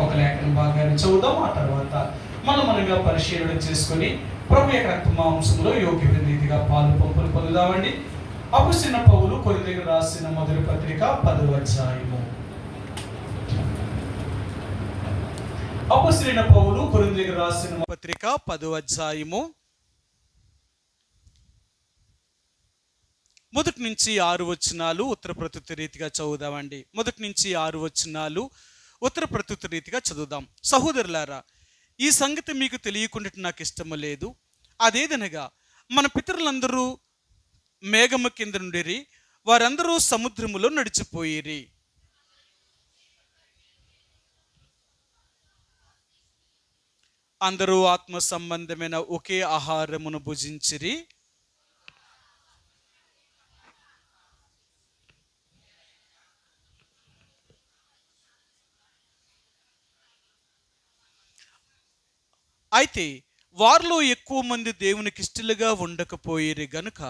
ఒక లేఖన భాగాన్ని చదువుదాం. ఆ తర్వాత మనగా పరిశీలన చేసుకొని ప్రభు యొక్క రక్త మాంసంలో యోగ్యమైన రీతిగా పాలు పంపులు పొందుదామండి. అపొస్తలుడైన పౌలు కొరింథీయులకు రాసిన మొదటి పత్రిక 10వ అధ్యాయము. అపొస్తలుడైన పౌలు కొరింథీయులకు రాసిన పత్రిక 10వ అధ్యాయము 1 నుంచి 6 వచనాలు ఉత్తర ప్రత్యుత్తర రీతిగా చదువుదామండి. 1 నుంచి 6 వచనాలు ఉత్తర ప్రత్యుత్తర రీతిగా చదువుదాం. సహోదరులారా, ఈ సంగతి మీకు తెలియకుండా నాకు ఇష్టము లేదు. అదేదనగా మన పితరులందరూ మేఘము కింద నుండిరి, వారందరూ సముద్రములో నడిచిపోయిరి. అందరూ ఆత్మ సంబంధమైన ఒకే ఆహారమును భుజించిరి. అయితే వారిలో ఎక్కువ మంది దేవునికి ఇష్టలుగా ఉండకపోయిరి గనుక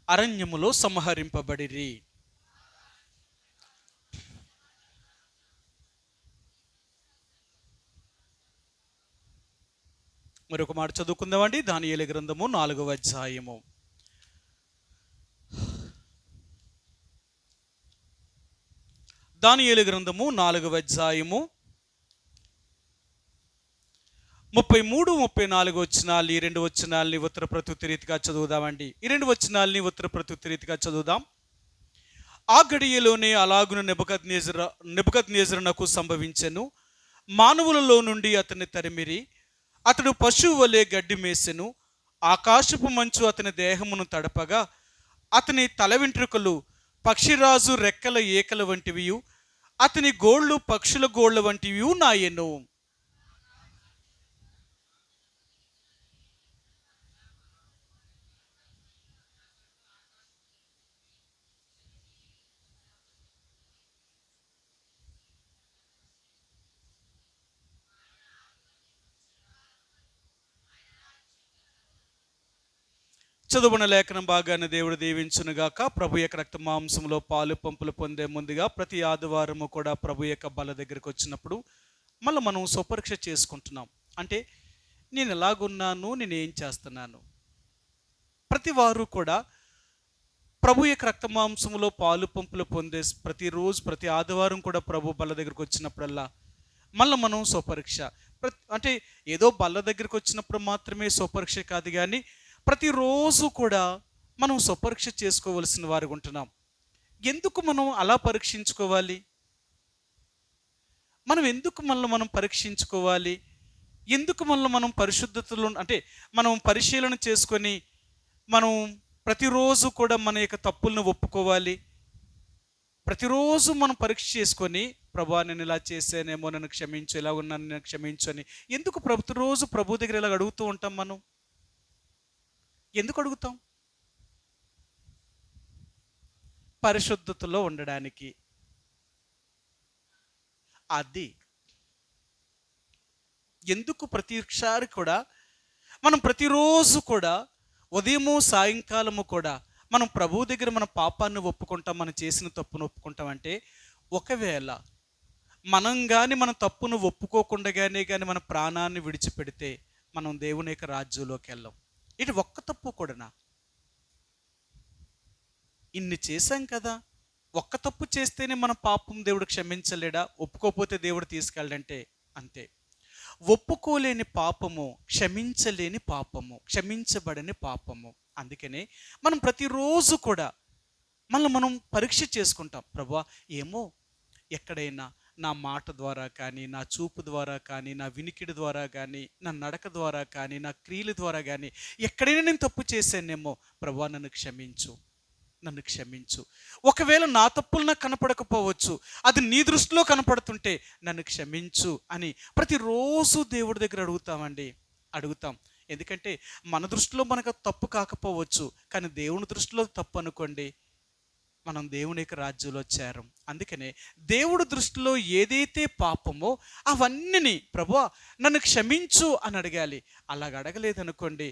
అరణ్యములో సంహరింపబడిరి. మరొక మాట చదువుకుందామండి. దానియేలు గ్రంథము 4వ అధ్యాయము. దానియేలు గ్రంథము 4వ అధ్యాయము 33, 34 వచనాలు. ఈ 2 వచనాలని ఉత్తర ప్రత్యుత్తర రీతిగా చదువుదామండి. ఈ 2 వచనాలని ఉత్తర ప్రత్యుత్తర రీతిగా చదువుదాం. ఆ గడియలోనే అలాగున నెబుకద్నెజరునకు సంభవించెను. మానవులలో నుండి అతన్ని తరిమిరి. అతడు పశువు వలె గడ్డి మేసెను. ఆకాశపు మంచు అతని దేహమును తడపగా అతని తల వెంట్రుకలు పక్షిరాజు రెక్కల ఏకల వంటివియు, అతని గోళ్ళు పక్షుల గోళ్ళ వంటివియు నాయెను. చదువున లేఖనం భాగాన్ని దేవుడు దీవించునుగాక. ప్రభు యొక్క రక్త మాంసంలో పాలు పంపులు పొందే ముందుగా ప్రతి ఆదివారము కూడా ప్రభు యొక్క బల దగ్గరికి వచ్చినప్పుడు మళ్ళీ మనం స్వపరీక్ష చేసుకుంటున్నాం. అంటే నేను ఎలాగున్నాను, నేను ఏం చేస్తున్నాను. ప్రతి వారు కూడా ప్రభు యొక్క రక్త మాంసంలో పాలు పంపులు పొందే ప్రతిరోజు ప్రతి ఆదివారం కూడా ప్రభు బల దగ్గరికి వచ్చినప్పుడల్లా మళ్ళీ మనం స్వపరీక్ష. అంటే ఏదో బల్ల దగ్గరికి వచ్చినప్పుడు మాత్రమే స్వపరీక్ష కాదు, కానీ ప్రతిరోజు కూడా మనం స్వపరీక్ష చేసుకోవలసిన వారు ఉంటున్నాం. ఎందుకు మనం అలా పరీక్షించుకోవాలి? మనం ఎందుకు మనం పరీక్షించుకోవాలి? ఎందుకు మనం పరిశుద్ధతలో అంటే మనం పరిశీలన చేసుకొని మనం ప్రతిరోజు కూడా మన యొక్క తప్పులను ఒప్పుకోవాలి? ప్రతిరోజు మనం పరీక్ష చేసుకొని, ప్రభా నేను ఇలా చేశానేమో, నన్ను క్షమించు, ఇలా ఉన్నాను నేను క్షమించు అని ఎందుకు ప్రతిరోజు ప్రభు దగ్గర ఇలా అడుగుతూ ఉంటాం? మనం ఎందుకు అడుగుతాం? పరిశుద్ధతలో ఉండడానికి. అది ఎందుకు ప్రతిసారి కూడా మనం ప్రతిరోజు కూడా ఉదయము సాయంకాలము కూడా మనం ప్రభు దగ్గర మన పాపాన్ని ఒప్పుకుంటాం, మనం చేసిన తప్పును ఒప్పుకుంటాం. అంటే ఒకవేళ మనం కానీ మన తప్పును ఒప్పుకోకుండానే కానీ మన ప్రాణాన్ని విడిచిపెడితే మనం దేవుని యొక్క రాజ్యంలోకి వెళ్ళాం. ఇది ఒక్క తప్పు కూడానా? ఇన్ని చేశాం కదా, ఒక్క తప్పు చేస్తేనే మన పాపం దేవుడు క్షమించలేడా? ఒప్పుకోకపోతే దేవుడు తీసుకెళ్ళడంటే అంతే. ఒప్పుకోలేని పాపము క్షమించలేని పాపము, క్షమించబడని పాపము. అందుకనే మనం ప్రతిరోజు కూడా మనం పరీక్ష చేసుకుంటాం. ప్రభువా, ఏమో ఎక్కడైనా నా మాట ద్వారా కానీ, నా చూపు ద్వారా కానీ, నా వినికిడి ద్వారా కానీ, నా నడక ద్వారా కానీ, నా క్రియల ద్వారా కానీ ఎక్కడైనా నేను తప్పు చేశానేమో, ప్రభువా నన్ను క్షమించు, నన్ను క్షమించు. ఒకవేళ నా తప్పులు నాకు కనపడకపోవచ్చు, అది నీ దృష్టిలో కనపడుతుంటే నన్ను క్షమించు అని ప్రతిరోజు దేవుడి దగ్గర అడుగుతాం. ఎందుకంటే మన దృష్టిలో మనకు తప్పు కాకపోవచ్చు, కానీ దేవుని దృష్టిలో తప్పు అనుకోండి, మనం దేవుని యొక్క రాజ్యంలో చేరం. అందుకనే దేవుడి దృష్టిలో ఏదైతే పాపమో అవన్నీ ప్రభువా నన్ను క్షమించు అని అడగాలి. అలాగ అడగలేదనుకోండి,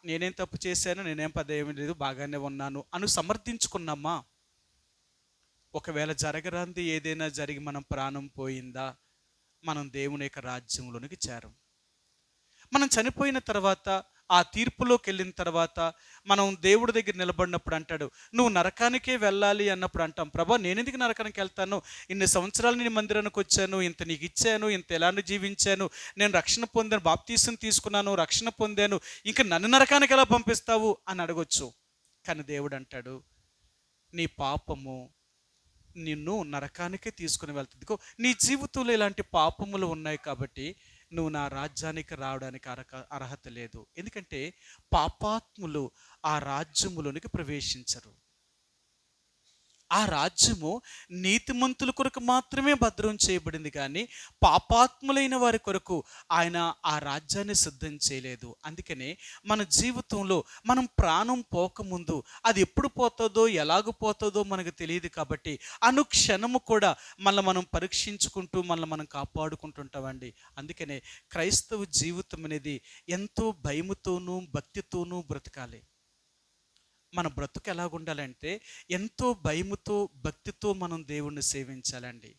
నేనేం తప్పు చేశాను, నేనేం పదేమీ లేదు, బాగానే ఉన్నాను అని సమర్థించుకున్నామా? ఒకవేళ జరగరాంది ఏదైనా జరిగి మనం ప్రాణం పోయిందా, మనం దేవుని యొక్క రాజ్యంలోనికి చేరం. మనం చనిపోయిన తర్వాత, ఆ తీర్పులోకి వెళ్ళిన తర్వాత మనం దేవుడి దగ్గర నిలబడినప్పుడు అంటాడు, నువ్వు నరకానికే వెళ్ళాలి అన్నప్పుడు అంటాం, ప్రభా నేనెందుకు నరకానికి వెళ్తాను, ఇన్ని సంవత్సరాలు నేను మందిరానికి వచ్చాను, ఇంత నీకు ఇచ్చాను, ఇంత ఎలాంటి జీవించాను, నేను రక్షణ పొందాను, బాప్తీసం తీసుకున్నాను, రక్షణ పొందాను, ఇంకా నన్ను నరకానికి ఎలా పంపిస్తావు అని అడగొచ్చు. కానీ దేవుడు అంటాడు, నీ పాపము నిన్ను నరకానికే తీసుకుని వెళ్తుంది. నీ జీవితంలో ఇలాంటి పాపములు ఉన్నాయి కాబట్టి నువ్వు నా రాజ్యానికి రావడానికి అర్హత లేదు. ఎందుకంటే పాపాత్ములు ఆ రాజ్యములోనికి ప్రవేశించరు. ఆ రాజ్యము నీతిమంతుల కొరకు మాత్రమే భద్రం చేయబడింది, కానీ పాపాత్ములైన వారి కొరకు ఆయన ఆ రాజ్యాన్ని సిద్ధం చేయలేదు. అందుకనే మన జీవితంలో మనం ప్రాణం పోకముందు అది ఎప్పుడు పోతుందో ఎలాగ పోతుందో మనకు తెలియదు. కాబట్టి అనుక్షణము కూడా మనం పరీక్షించుకుంటూ మనం కాపాడుకుంటుంటామండి. అందుకనే క్రైస్తవ జీవితం అనేది ఎంతో భయముతోనూ భక్తితోనూ బ్రతకాలి. మన బ్రతుకు ఎలాగుండాలంటే ఎంతో భయముతో భక్తితో మనం దేవుణ్ణి సేవించాలండి.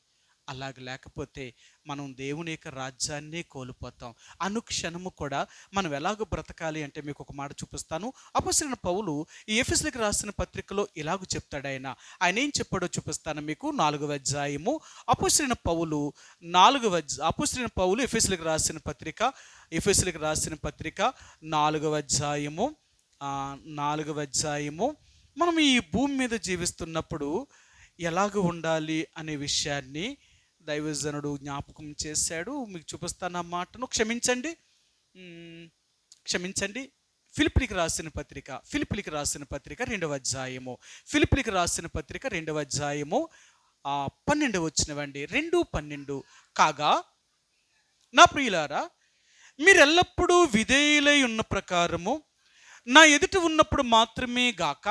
అలాగ లేకపోతే మనం దేవుని యొక్క రాజ్యాన్ని కోల్పోతాం. అనుక్షణము కూడా మనం ఎలాగ బ్రతకాలి అంటే మీకు ఒక మాట చూపిస్తాను. అపొస్తలుడైన పౌలు ఈ ఎఫెసీయులకు రాసిన పత్రికలో ఇలాగ చెప్తాడు. ఆయన ఏం చెప్పాడో చూపిస్తాను మీకు. 4వ అధ్యాయము అపొస్తలుడైన పౌలు ఎఫెసీయులకు రాసిన పత్రిక 4వ అధ్యాయము 4వ అధ్యాయము మనం ఈ భూమి మీద జీవిస్తున్నప్పుడు ఎలాగ ఉండాలి అనే విషయాన్ని దైవజనుడు జ్ఞాపకం చేశాడు. మీకు చూపిస్తాను ఆ మాటను. క్షమించండి. ఫిలిప్పీలకు రాసిన పత్రిక 2వ అధ్యాయము 2వ అధ్యాయము 12 వచ్చినవండి. 2:12 కాగా నా ప్రియులారా, మీరెల్లప్పుడూ విధేయులై ఉన్న ప్రకారము నా ఎదుట ఉన్నప్పుడు మాత్రమే గాక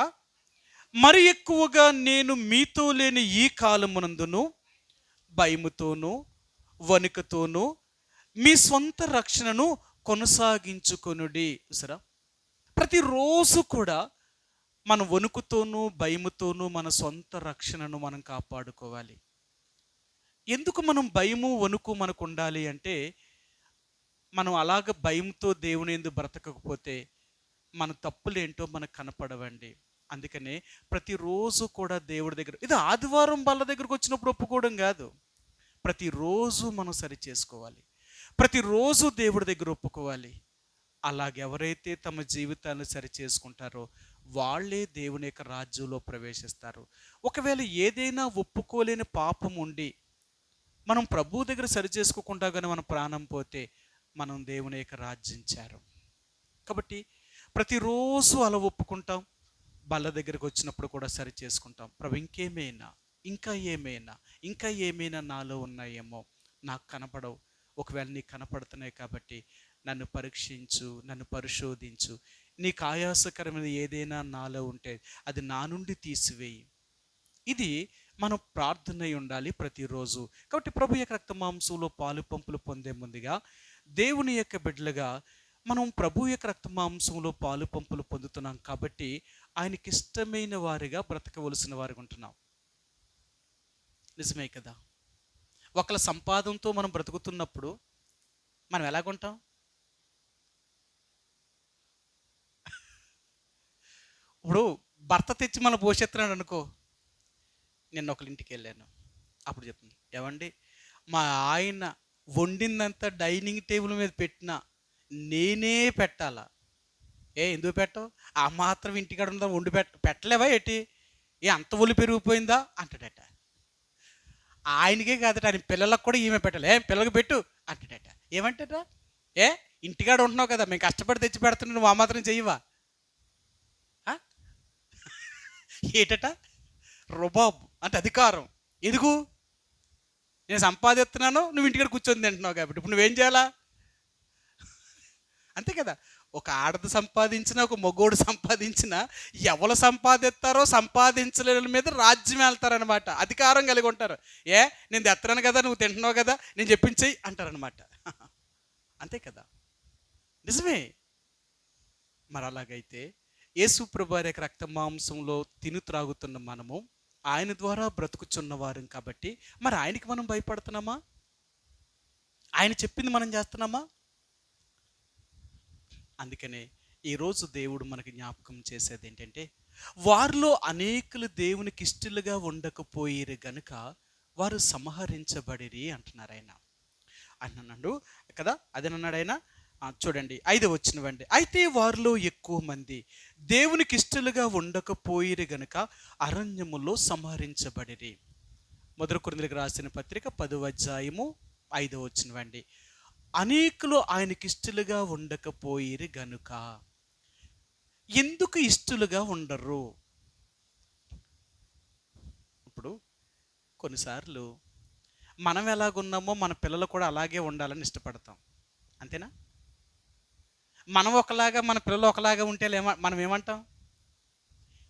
మరి ఎక్కువగా నేను మీతో లేని ఈ కాలమునందును భయముతోనూ వణుకుతోనూ మీ స్వంత రక్షణను కొనసాగించుకొనుడి. సరే, ప్రతిరోజు కూడా మన వణుకుతోనూ భయముతోనూ మన సొంత రక్షణను మనం కాపాడుకోవాలి. ఎందుకు మనం భయము వణుకు మనకు ఉండాలి అంటే, మనం అలాగ భయంతో దేవుని యందు బ్రతకకపోతే మన తప్పులేంటో మనకు కనపడవండి. అందుకనే ప్రతిరోజు కూడా దేవుడి దగ్గర, ఇది ఆదివారం వాళ్ళ దగ్గరకు వచ్చినప్పుడు ఒప్పుకోవడం కాదు, ప్రతిరోజు మనం సరి చేసుకోవాలి, ప్రతిరోజు దేవుడి దగ్గర ఒప్పుకోవాలి. అలాగెవరైతే తమ జీవితాన్ని సరి చేసుకుంటారో వాళ్ళే దేవుని యొక్క రాజ్యంలో ప్రవేశిస్తారు. ఒకవేళ ఏదైనా ఒప్పుకోలేని పాపం ఉండి మనం ప్రభు దగ్గర సరి చేసుకోకుండా కానీ మన ప్రాణం పోతే మనం దేవుని యొక్క రాజ్యించారు. కాబట్టి ప్రతిరోజు అలా ఒప్పుకుంటాం, బల్ల దగ్గరకు వచ్చినప్పుడు కూడా సరి చేసుకుంటాం. ప్రభు ఇంకా ఏమైనా నాలో ఉన్నాయేమో, నాకు కనపడవు, ఒకవేళ నీకు కనపడుతున్నాయి కాబట్టి నన్ను పరీక్షించు, నన్ను పరిశోధించు, నీకు ఆయాసకరమైన ఏదైనా నాలో ఉంటే అది నా నుండి తీసివేయి. ఇది మనం ప్రార్థన ఉండాలి ప్రతిరోజు. కాబట్టి ప్రభు యొక్క రక్త మాంసంలో పాలు పంపులు పొందే ముందుగా దేవుని యొక్క బిడ్డలుగా మనం ప్రభు యొక్క రక్త మాంసంలో పాలు పంపులు పొందుతున్నాం. కాబట్టి ఆయనకి ఇష్టమైన వారిగా బ్రతకవలసిన వారిగా ఉంటున్నాం. నిజమే కదా? ఒకళ్ళ సంపాదనతో మనం బ్రతుకుతున్నప్పుడు మనం ఎలాగుంటాం? ఇప్పుడు భర్త తెచ్చి మనం పోషెత్తున్నాడు అనుకో. నిన్న ఒకళ్ళ ఇంటికి వెళ్ళాను, అప్పుడు చెప్తుంది, ఏమండి మా ఆయన వండిందంతా డైనింగ్ టేబుల్ మీద పెట్టినా నేనే పెట్టాలా? ఎందుకు పెట్టవు? ఆ మాత్రం ఇంటికాడ ఉందా, వండి పెట్టలేవా ఏంటి? అంత ఒళ్ళు పెరిగిపోయిందా అంటాడట. ఆయనకే కాదట, ఆయన పిల్లలకు కూడా ఈమె పెట్టాలి. పిల్లలకు పెట్టు అంటాడట. ఏమంటాడ? ఇంటికాడ ఉంటున్నావు కదా, మేము కష్టపడి తెచ్చి పెడుతున్నావు, నువ్వు ఆ మాత్రం చెయ్యవా? ఏటట? రుబాబు అంటే అధికారం. ఎదుగు నేను సంపాదిస్తున్నాను, నువ్వు ఇంటికాడ కూర్చొని తింటున్నావు కాబట్టి ఇప్పుడు నువ్వేం చేయాలా? అంతే కదా? ఒక ఆడది సంపాదించిన, ఒక మగోడు సంపాదించిన, ఎవరు సంపాదిస్తారో సంపాదించలేని మీద రాజ్యం వెళ్తారనమాట. అధికారం కలిగి ఉంటారు. నేను తెస్తున్నాను కదా, నువ్వు తింటున్నావు కదా, నేను చెప్పించేయి అంటారనమాట. అంతే కదా? నిజమే. మరి అలాగైతే యేసు ప్రభువారి యొక్క రక్త మాంసంలో తిను త్రాగుతున్న మనము ఆయన ద్వారా బ్రతుకుచున్న వారం కాబట్టి మరి ఆయనకి మనం భయపడుతున్నామా? ఆయన చెప్పింది మనం చేస్తున్నామా? అందుకనే ఈరోజు దేవుడు మనకి జ్ఞాపకం చేసేది ఏంటంటే, వారిలో అనేకులు దేవునికి ఇష్టలుగా ఉండకపోయిరు గనుక వారు సంహరించబడిరి అంటున్నారు ఆయన. అన్నాడు కదా, అదేనన్నాడు ఆయన. చూడండి 5వ వచనం. అయితే వారిలో ఎక్కువ మంది దేవునికి ఇష్టలుగా ఉండకపోయిరు గనుక అరణ్యములో సంహరించబడిరి. మొదటి కొరింథీయులకు రాసిన పత్రిక 10వ అధ్యాయము 5వ వచనం. అనేకులు ఆయనకి ఇష్టలుగా ఉండకపోయిరు గనుక. ఎందుకు ఇష్టలుగా ఉండరు? ఇప్పుడు కొన్నిసార్లు మనం ఎలాగున్నామో మన పిల్లలు కూడా అలాగే ఉండాలని ఇష్టపడతాం. అంతేనా? మనం ఒకలాగా మన పిల్లలు ఒకలాగా ఉంటే మనం ఏమంటాం?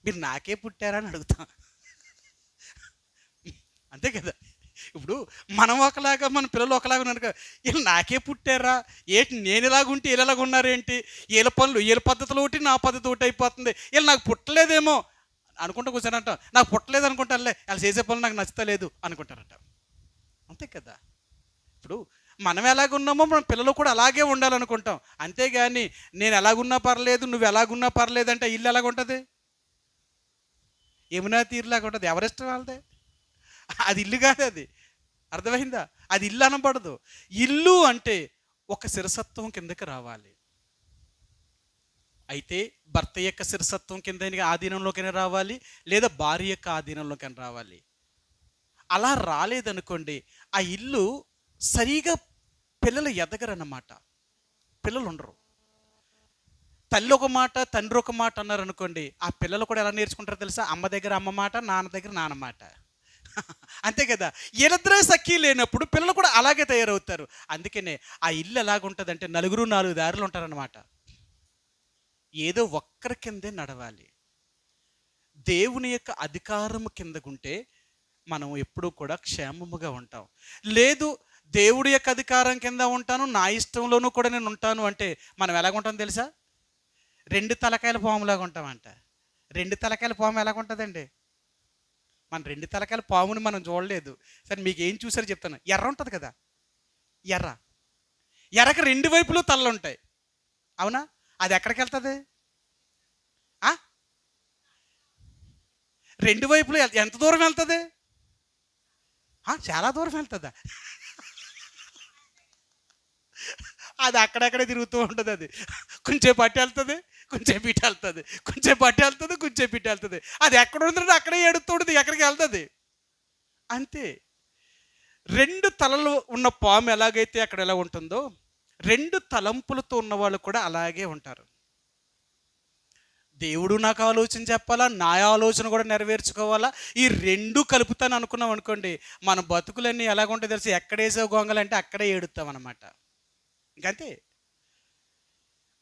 మీరు నాకే పుట్టారా అని అడుగుతాం. అంతే కదా. ఇప్పుడు మనం ఒకలాగా మన పిల్లలు ఒకలాగా ఉన్నారు. వీళ్ళు నాకే పుట్టారా ఏంటి, నేను ఇలాగుంటే వీళ్ళు ఎలాగ ఉన్నారేంటి, వీళ్ళ పనులు వీళ్ళ పద్ధతులు ఒకటి నా పద్ధతి ఒకటి అయిపోతుంది, వీళ్ళు నాకు పుట్టలేదేమో అనుకుంటా కూర్చొని నాకు పుట్టలేదు అనుకుంటారులే, వాళ్ళు చేసే పనులు నాకు నచ్చలేదు అనుకుంటారట. అంతే కదా. ఇప్పుడు మనం ఎలాగున్నామో మన పిల్లలు కూడా అలాగే ఉండాలనుకుంటాం. అంతేగాని నేను ఎలాగున్నా పర్లేదు నువ్వు ఎలాగున్నా పర్లేదు అంటే ఇల్లు ఎలాగుంటుంది? యమునా తీరులాగా ఉంటుంది. ఎవరిష్టం వాళ్ళదే. అది ఇల్లు కాదు. అది అర్థమైందా? అది ఇల్లు అనబడదు. ఇల్లు అంటే ఒక శిరసత్వం కిందకి రావాలి. అయితే భర్త యొక్క శిరసత్వం కింద ఆధీనంలోకైనా రావాలి, లేదా భార్య యొక్క ఆధీనంలోకైనా రావాలి. అలా రాలేదనుకోండి, ఆ ఇల్లు సరిగా పిల్లలు ఎదగరన్నమాట. పిల్లలు ఉండరు. తల్లి ఒక మాట తండ్రి ఒక మాట అన్నారనుకోండి, ఆ పిల్లలు కూడా ఎలా నేర్చుకుంటారో తెలుసా? అమ్మ దగ్గర అమ్మ మాట, నాన్న దగ్గర నాన్న మాట. అంతే కదా. వీళ్ళిద్దరే సఖీ లేనప్పుడు పిల్లలు కూడా అలాగే తయారవుతారు. అందుకనే ఆ ఇల్లు ఎలాగుంటుందంటే నలుగురు 4 దారులు ఉంటారన్నమాట. ఏదో ఒక్కరి కిందే నడవాలి. దేవుని యొక్క అధికారం కిందకుంటే మనం ఎప్పుడూ కూడా క్షేమముగా ఉంటాం. లేదు దేవుడి యొక్క అధికారం కింద ఉంటాను, నా ఇష్టంలోనూ కూడా నేను ఉంటాను అంటే మనం ఎలాగుంటాం తెలుసా? 2 తలకాయల పాములాగా ఉంటామంట. 2 తలకాయల పాము ఎలాగుంటుందండి? మన 2 తలకాయల పాముని మనం చూడలేదు. సరే మీకు ఏం చూసారో చెప్తాను. ఎర్ర ఉంటుంది కదా, ఎర్రకి 2 వైపులు తలలు ఉంటాయి. అవునా? అది ఎక్కడికి వెళ్తుంది? 2 వైపులు ఎంత దూరం వెళ్తుంది? చాలా దూరం వెళ్తుందా? అది అక్కడెక్కడే తిరుగుతూ ఉంటుంది. అది కొంచెంసేపు అటు వెళ్తుంది, కొంచెంసేపు ఇటు వెళ్తుంది, కొంచెంసేపు అటు వెళ్తుంది, కొంచెంసేపు ఇటు వెళ్తుంది. అది ఎక్కడ ఉంటుందో అక్కడే ఎడుతుంటుంది, ఎక్కడికి వెళ్తుంది. అంతే. 2 తలలు ఉన్న పాము ఎలాగైతే అక్కడ ఎలా ఉంటుందో, 2 తలంపులతో ఉన్న వాళ్ళు కూడా అలాగే ఉంటారు. దేవుడు నాకు ఆలోచన చెప్పాలా, నా ఆలోచన కూడా నెరవేర్చుకోవాలా, ఈ 2 కలుపుతాను అనుకున్నాం అనుకోండి, మన బతుకులన్నీ ఎలాగుంటాయి తెలిసి ఎక్కడేసే గొంగలంటే అక్కడే ఏడుస్తాం అన్నమాట. ఇంకంతే.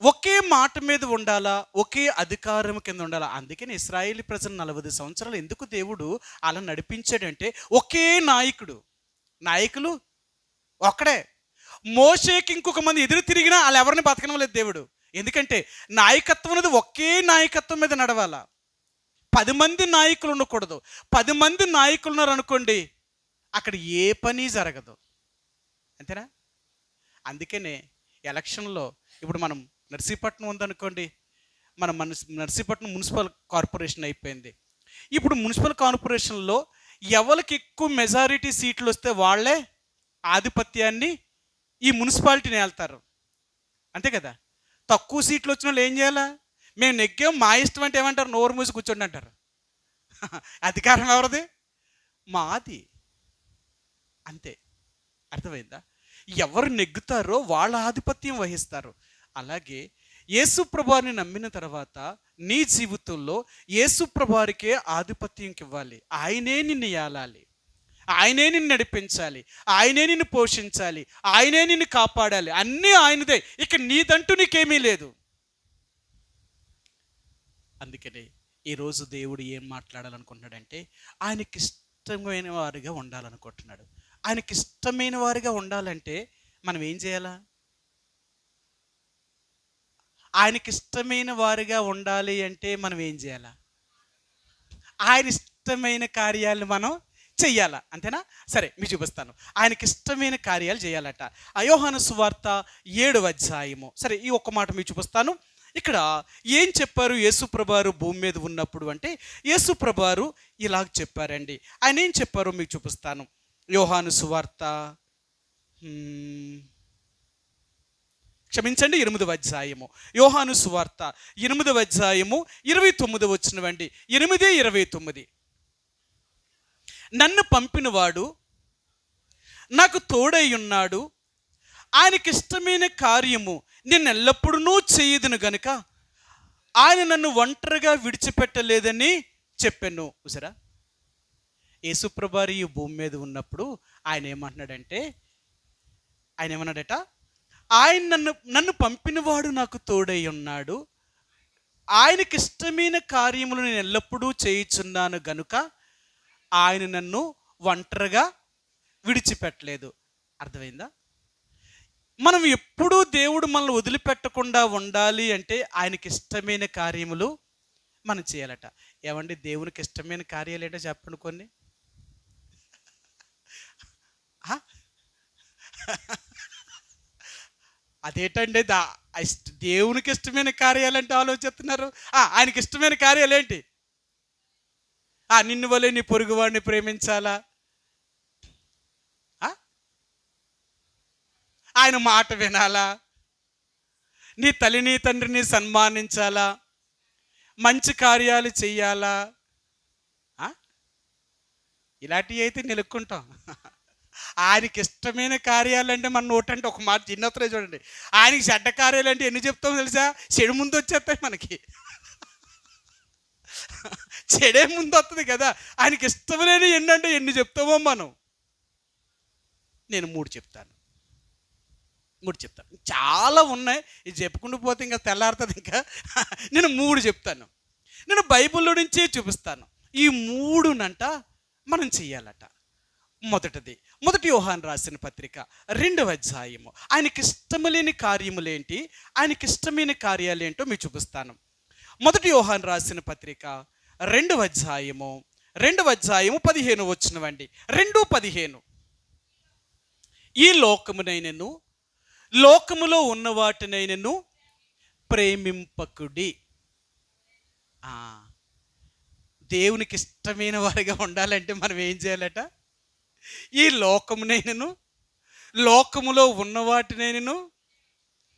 ఒకే మాట మీద ఉండాలా, ఒకే అధికారం కింద ఉండాలా. అందుకని ఇశ్రాయేలు ప్రజలు 40 సంవత్సరాలు ఎందుకు దేవుడు అలా నడిపించాడంటే, ఒకే నాయకులు ఒక్కడే. మోషేకి ఇంకొక మంది ఎదురు తిరిగినా వాళ్ళు ఎవరిని బతకనలేదు దేవుడు. ఎందుకంటే నాయకత్వం అనేది ఒకే నాయకత్వం మీద నడవాలా. 10 మంది నాయకులు ఉండకూడదు. 10 మంది నాయకులు ఉన్నారనుకోండి, అక్కడ ఏ పని జరగదు. అంతేనా? అందుకనే ఎలక్షన్లో ఇప్పుడు మనం నర్సీపట్నం ఉందనుకోండి, మన నర్సీపట్నం మున్సిపల్ కార్పొరేషన్ అయిపోయింది. ఇప్పుడు మున్సిపల్ కార్పొరేషన్లో ఎవరికి ఎక్కువ మెజారిటీ సీట్లు వస్తే వాళ్ళే ఆధిపత్యాన్ని ఈ మున్సిపాలిటీని వెళ్తారు. అంతే కదా. తక్కువ సీట్లు వచ్చిన వాళ్ళు ఏం చేయాలా? మేము నెగ్గాం, మా ఇష్టం అంటే ఏమంటారు? నోరు మూసి కూర్చోండి అంటారు. అధికారం ఎవరిది? మాది. అంతే. అర్థమైందా? ఎవరు నెగ్గుతారో వాళ్ళ ఆధిపత్యం వహిస్తారు. అలాగే యేసుప్రభుని నమ్మిన తర్వాత నీ జీవితంలో యేసుప్రభునికే ఆధిపత్యం ఇవ్వాలి. ఆయనే నిన్ను ఏలాలి, ఆయనే నిన్ను నడిపించాలి, ఆయనే నిన్ను పోషించాలి, ఆయనే నిన్ను కాపాడాలి. అన్నీ ఆయనదే. ఇక నీదంటూ నీకేమీ లేదు. అందుకనే ఈరోజు దేవుడు ఏం మాట్లాడాలనుకుంటున్నాడంటే, ఆయనకి ఇష్టమైన వారిగా ఉండాలనుకుంటున్నాడు. ఆయనకి ఇష్టమైన వారిగా ఉండాలంటే మనం ఏం చేయాలా? ఆయనకి ఇష్టమైన వారిగా ఉండాలి అంటే మనం ఏం చేయాలా? ఆయన ఇష్టమైన కార్యాలను మనం చెయ్యాలా, అంతేనా? సరే మీకు చూపిస్తాను. ఆయనకి ఇష్టమైన కార్యాలు చేయాలట. ఆ యోహాను సువార్త 7వ అధ్యాయము. సరే ఈ ఒక్క మాట మీకు చూపిస్తాను. ఇక్కడ ఏం చెప్పారు యేసుప్రభువారు భూమి మీద ఉన్నప్పుడు అంటే, యేసుప్రభువారు ఇలాగ చెప్పారండి. ఆయన ఏం చెప్పారో మీకు చూపిస్తాను. యోహాను సువార్త క్షమించండి 8వ అధ్యాయము. యోహాను సువార్త 8వ అధ్యాయము 29 వచ్చినవండి. 8:29. నన్ను పంపినవాడు నాకు తోడై ఉన్నాడు, ఆయనకి ఇష్టమైన కార్యము నేను ఎల్లప్పుడూ చేయదును గనుక ఆయన నన్ను ఒంటరిగా విడిచిపెట్టలేదని చెప్పాను. చూసారా, యేసుప్రభువారు ఈ భూమి మీద ఉన్నప్పుడు ఆయన ఏమన్నాడట, ఆయన నన్ను పంపినవాడు నాకు తోడై ఉన్నాడు, ఆయనకి ఇష్టమైన కార్యములు నేను ఎల్లప్పుడూ చేయుచున్నాను గనుక ఆయన నన్ను ఒంటరిగా విడిచిపెట్టలేదు. అర్థమైందా? మనం ఎప్పుడూ దేవుడు మనల్ని వదిలిపెట్టకుండా ఉండాలి అంటే ఆయనకి ఇష్టమైన కార్యములు మనం చేయాలట. ఏమండి, దేవునికి ఇష్టమైన కార్యాలు ఏంటో చెప్పండి కొన్ని. అదేంటండి దేవునికి ఇష్టమైన కార్యాలంటే ఆలోచిస్తున్నారు. ఆయనకి ఇష్టమైన కార్యాలు ఏంటి? నిన్ను వలె నీ పొరుగువాడిని ప్రేమించాలా, ఆయన మాట వినాలా, నీ తల్లిని తండ్రిని సన్మానించాలా, మంచి కార్యాలు చెయ్యాలా. ఇలాంటివి అయితే నిలుక్కుంటాం. ఆయనకి ఇష్టమైన కార్యాలంటే మన నోటంటే ఒక మాట చిన్నతరే చూడండి. ఆయనకి చెడ్డ కార్యాలంటే ఎన్ని చెప్తామో తెలుసా? చెడు ముందు వచ్చేస్తాయి మనకి. చెడే ముందు వస్తుంది కదా. ఆయనకి ఇష్టం లేని ఎన్నంటే ఎన్ని చెప్తామో మనం. నేను 3 చెప్తాను. చాలా ఉన్నాయి, ఇది చెప్పుకుంటూ పోతే ఇంకా తెల్లారుతుంది. ఇంకా నేను 3 చెప్తాను. నేను బైబిల్లో నుంచే చూపిస్తాను. ఈ 3నంట మనం చెయ్యాలట. మొదటి యోహాను రాసిన పత్రిక 2వ అధ్యాయము. ఆయనకి ఇష్టం లేని కార్యములేంటి, ఆయనకి ఇష్టమైన కార్యాలు ఏంటో మీకు చూపిస్తాను. మొదటి యోహాను రాసిన పత్రిక 2వ అధ్యాయము 15 వచ్చినవండి. 2:15. ఈ లోకమునైనను లోకములో ఉన్న వాటినైనను ప్రేమింపకుడి. దేవునికి ఇష్టమైన వారిగా ఉండాలంటే మనం ఏం చేయాలట? ఈ లోకమునైనను లోకములో ఉన్న వాటినైనను,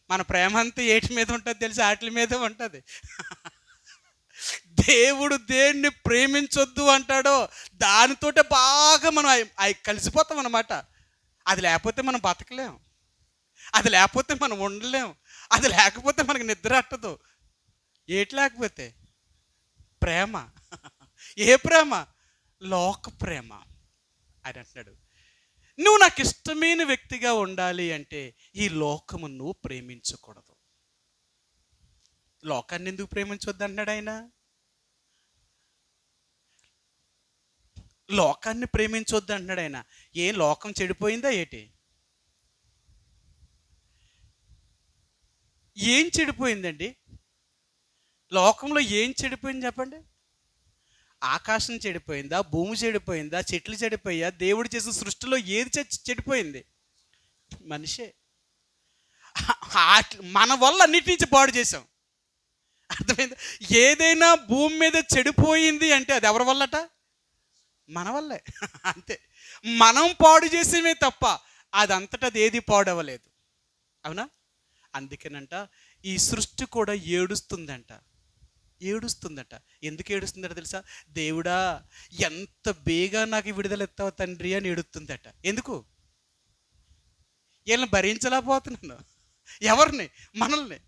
మన ప్రేమ అంతా ఏటి మీద ఉంటుంది తెలిసి వాటి మీద ఉంటుంది. దేవుడు దేన్ని ప్రేమించొద్దు అంటాడో దానితోటే బాగా మనం కలిసిపోతాం అన్నమాట. అది లేకపోతే మనం బతకలేం, అది లేకపోతే మనం ఉండలేం, అది లేకపోతే మనకు నిద్ర అట్టదు. ఏటి లేకపోతే? ప్రేమ. ఏ ప్రేమ? లోక ప్రేమ. ఆయన అంటున్నాడు, నువ్వు నాకు ఇష్టమైన వ్యక్తిగా ఉండాలి అంటే ఈ లోకము నువ్వు ప్రేమించకూడదు. లోకాన్ని ఎందుకు ప్రేమించొద్దు అన్నాడు ఆయన? లోకాన్ని ప్రేమించొద్దు అంటున్నాడు ఆయన. ఏ లోకం చెడిపోయిందా ఏటి? ఏం చెడిపోయిందండి? లోకంలో ఏం చెడిపోయింది చెప్పండి? ఆకాశం చెడిపోయిందా? భూమి చెడిపోయిందా? చెట్లు చెడిపోయా? దేవుడు చేసిన సృష్టిలో ఏది చెడిపోయింది? మనిషే. మన వల్ల అన్నిటి నుంచి పాడు చేసాం. అర్థమైంది? ఏదైనా భూమి మీద చెడిపోయింది అంటే అది ఎవరి వల్లట? మన వల్లే. అంతే. మనం పాడు చేసేమే తప్ప అదంతటా అది ఏది పాడవలేదు. అవునా? అందుకేనంట ఈ సృష్టి కూడా ఏడుస్తుందట. ఎందుకు ఏడుస్తుందట తెలుసా? దేవుడా ఎంత బేగా నాకు విడుదల ఎత్తావు తండ్రి అని ఏడుస్తుందట. ఎందుకు? వీళ్ళని భరించలేకపోతున్నాను. ఎవరిని? మనల్ని.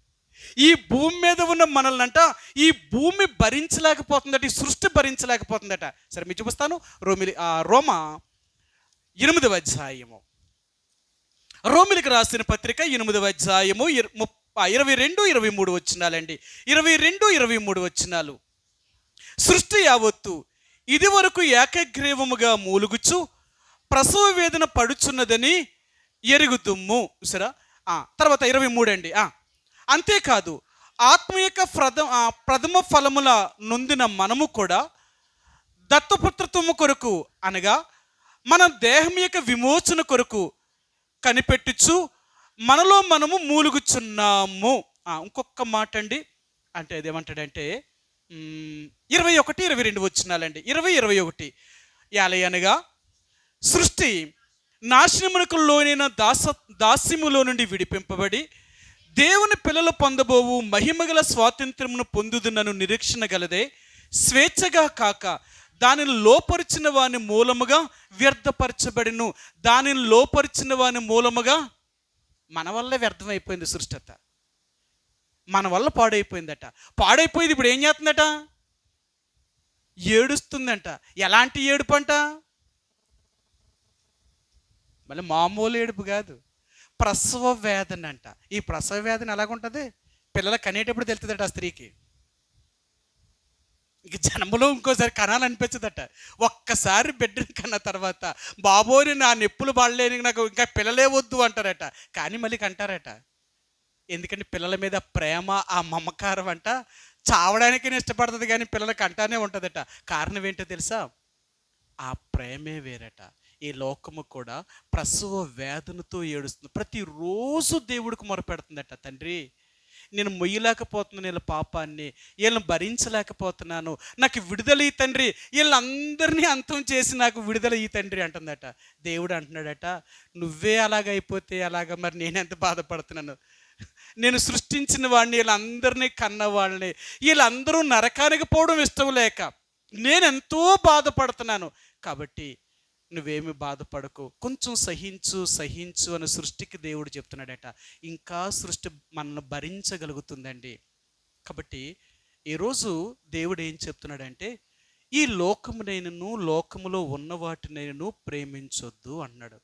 ఈ భూమి మీద ఉన్న మనల్ని అంట ఈ భూమి భరించలేకపోతుందట, ఈ సృష్టి భరించలేకపోతుందట. సరే మీకు చూపిస్తాను. రోమా 8వ అధ్యాయము. రోమిలికి రాసిన పత్రిక 8వ అధ్యాయము 22-23 వచనాలండి. 22-23 వచనాలు. సృష్టి యావత్తు ఇది వరకు ఏకగ్రీవముగా మూలుగుచు ప్రసవ వేదన పడుచున్నదని ఎరుగుతుమ్ము. సరే, తర్వాత 23 అండి. అంతేకాదు ఆత్మ యొక్క ప్రథమ ఫలముల నొందిన మనము కూడా దత్తపుత్రత్వము కొరకు అనగా మన దేహం యొక్క విమోచన కొరకు కనిపెట్టుచు మనలో మనము మూలుగుచున్నాము. ఇంకొక మాట అండి, అంటే అదేమంటాడంటే 21-22 వచ్చినాలండి. 20-21 యాలయనగా సృష్టి నాశనమునకు లోనైన దాస్యములో నుండి విడిపింపబడి దేవుని పిల్లలు పొందబోవు మహిమగల స్వాతంత్రమును పొందుదునను నిరీక్షణ గలదే స్వేచ్ఛగా కాక దానిని లోపరిచిన వాని మూలముగా వ్యర్థపరచబడిను. దానిని లోపరిచిన వాని మూలముగా మన వల్లే వ్యర్థమైపోయింది సృష్టి అంతా, మన వల్ల పాడైపోయిందట. పాడైపోయింది, ఇప్పుడు ఏం చేస్తుందట? ఏడుస్తుందంట. ఎలాంటి ఏడుపు అంట? మళ్ళీ మామూలు ఏడుపు కాదు, ప్రసవ వేదన అంట. ఈ ప్రసవ వేదన ఎలాగుంటుంది? పిల్లలు కనేటప్పుడు తెలుస్తుందట ఆ స్త్రీకి. ఇంక జన్మలో ఇంకోసారి కనాలనిపించదట. ఒక్కసారి బిడ్డని కన్న తర్వాత బాబోని నా నొప్పులు పడలేని నాకు ఇంకా పిల్లలే వద్దు అంటారట. కానీ మళ్ళీ కంటారట. ఎందుకంటే పిల్లల మీద ప్రేమ, ఆ మమకారం అంట చావడానికే ఇష్టపడుతుంది, కానీ పిల్లలకి అంటానే ఉంటుందట. కారణం ఏంటో తెలుసా? ఆ ప్రేమే వేరట. ఈ లోకము కూడా ప్రసవ వేదనతో ఏడుస్తుంది. ప్రతిరోజు దేవుడికి మొరపెడుతుందట, తండ్రి నేను మొయ్యలేకపోతున్నాను వీళ్ళ పాపాన్ని, వీళ్ళని భరించలేకపోతున్నాను, నాకు విడుదల ఈ తండ్రి, వీళ్ళందరినీ అంతం చేసి నాకు విడుదల ఈ తండ్రి అంటుందట. దేవుడు అంటున్నాడట, నువ్వే అలాగైపోతే అలాగా మరి నేనెంత బాధపడుతున్నాను? నేను సృష్టించిన వాడిని, వీళ్ళందరినీ కన్న వాళ్ళని, వీళ్ళందరూ నరకానికి పోవడం ఇష్టం లేక నేనెంతో బాధపడుతున్నాను. కాబట్టి నువ్వేమి బాధపడకు, కొంచెం సహించు సహించు అని సృష్టికి దేవుడు చెప్తున్నాడట. ఇంకా సృష్టి మనల్ని భరించగలుగుతుందండి. కాబట్టి ఈరోజు దేవుడు ఏం చెప్తున్నాడంటే, ఈ లోకమునైనను లోకములో ఉన్న వాటినైనను ప్రేమించొద్దు అన్నాడు.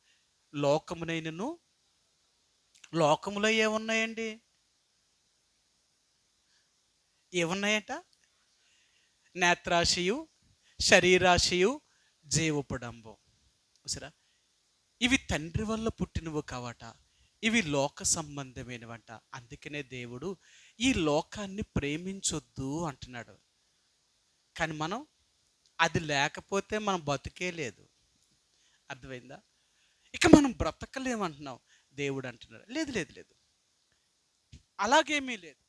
లోకమునైనను, లోకములో ఏమున్నాయండి? ఏమున్నాయట? నేత్రాశయు, శరీరాశయు, జీవపుడంబం. సరే, ఇవి తండ్రి వల్ల పుట్టినవు కావట, ఇవి లోక సంబంధమైనవంట. అందుకనే దేవుడు ఈ లోకాన్ని ప్రేమించొద్దు అంటున్నాడు. కానీ మనం అది లేకపోతే మనం బతుకే లేదు. అర్థమైందా? ఇక మనం బ్రతకలేమంటున్నాం. దేవుడు అంటున్నాడు, లేదు లేదు లేదు, అలాగేమీ లేదు.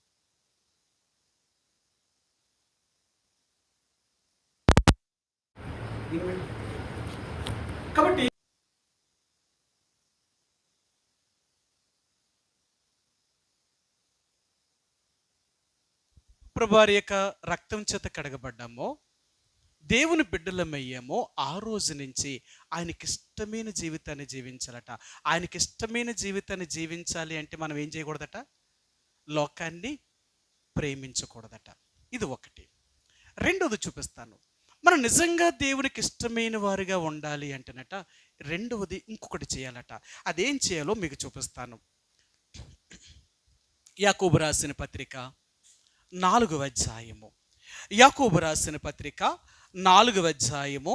కాబట్టి ప్రభువారి యొక్క రక్తం చేత కడగబడ్డామో, దేవుని బిడ్డలమయ్యామో, ఆ రోజు నుంచి ఆయనకి ఇష్టమైన జీవితాన్ని జీవించాలట. ఆయనకి ఇష్టమైన జీవితాన్ని జీవించాలి అంటే మనం ఏం చేయకూడదట? లోకాన్ని ప్రేమించకూడదట. ఇది ఒకటి. రెండోది చూపిస్తాను. మనం నిజంగా దేవునికి ఇష్టమైన వారిగా ఉండాలి అంటేనట రెండవది ఇంకొకటి చేయాలట. అదేం చేయాలో మీకు చూపిస్తాను. యాకోబు రాసిన పత్రిక 4వ అధ్యాయము. యాకోబు రాసిన పత్రిక 4వ అధ్యాయము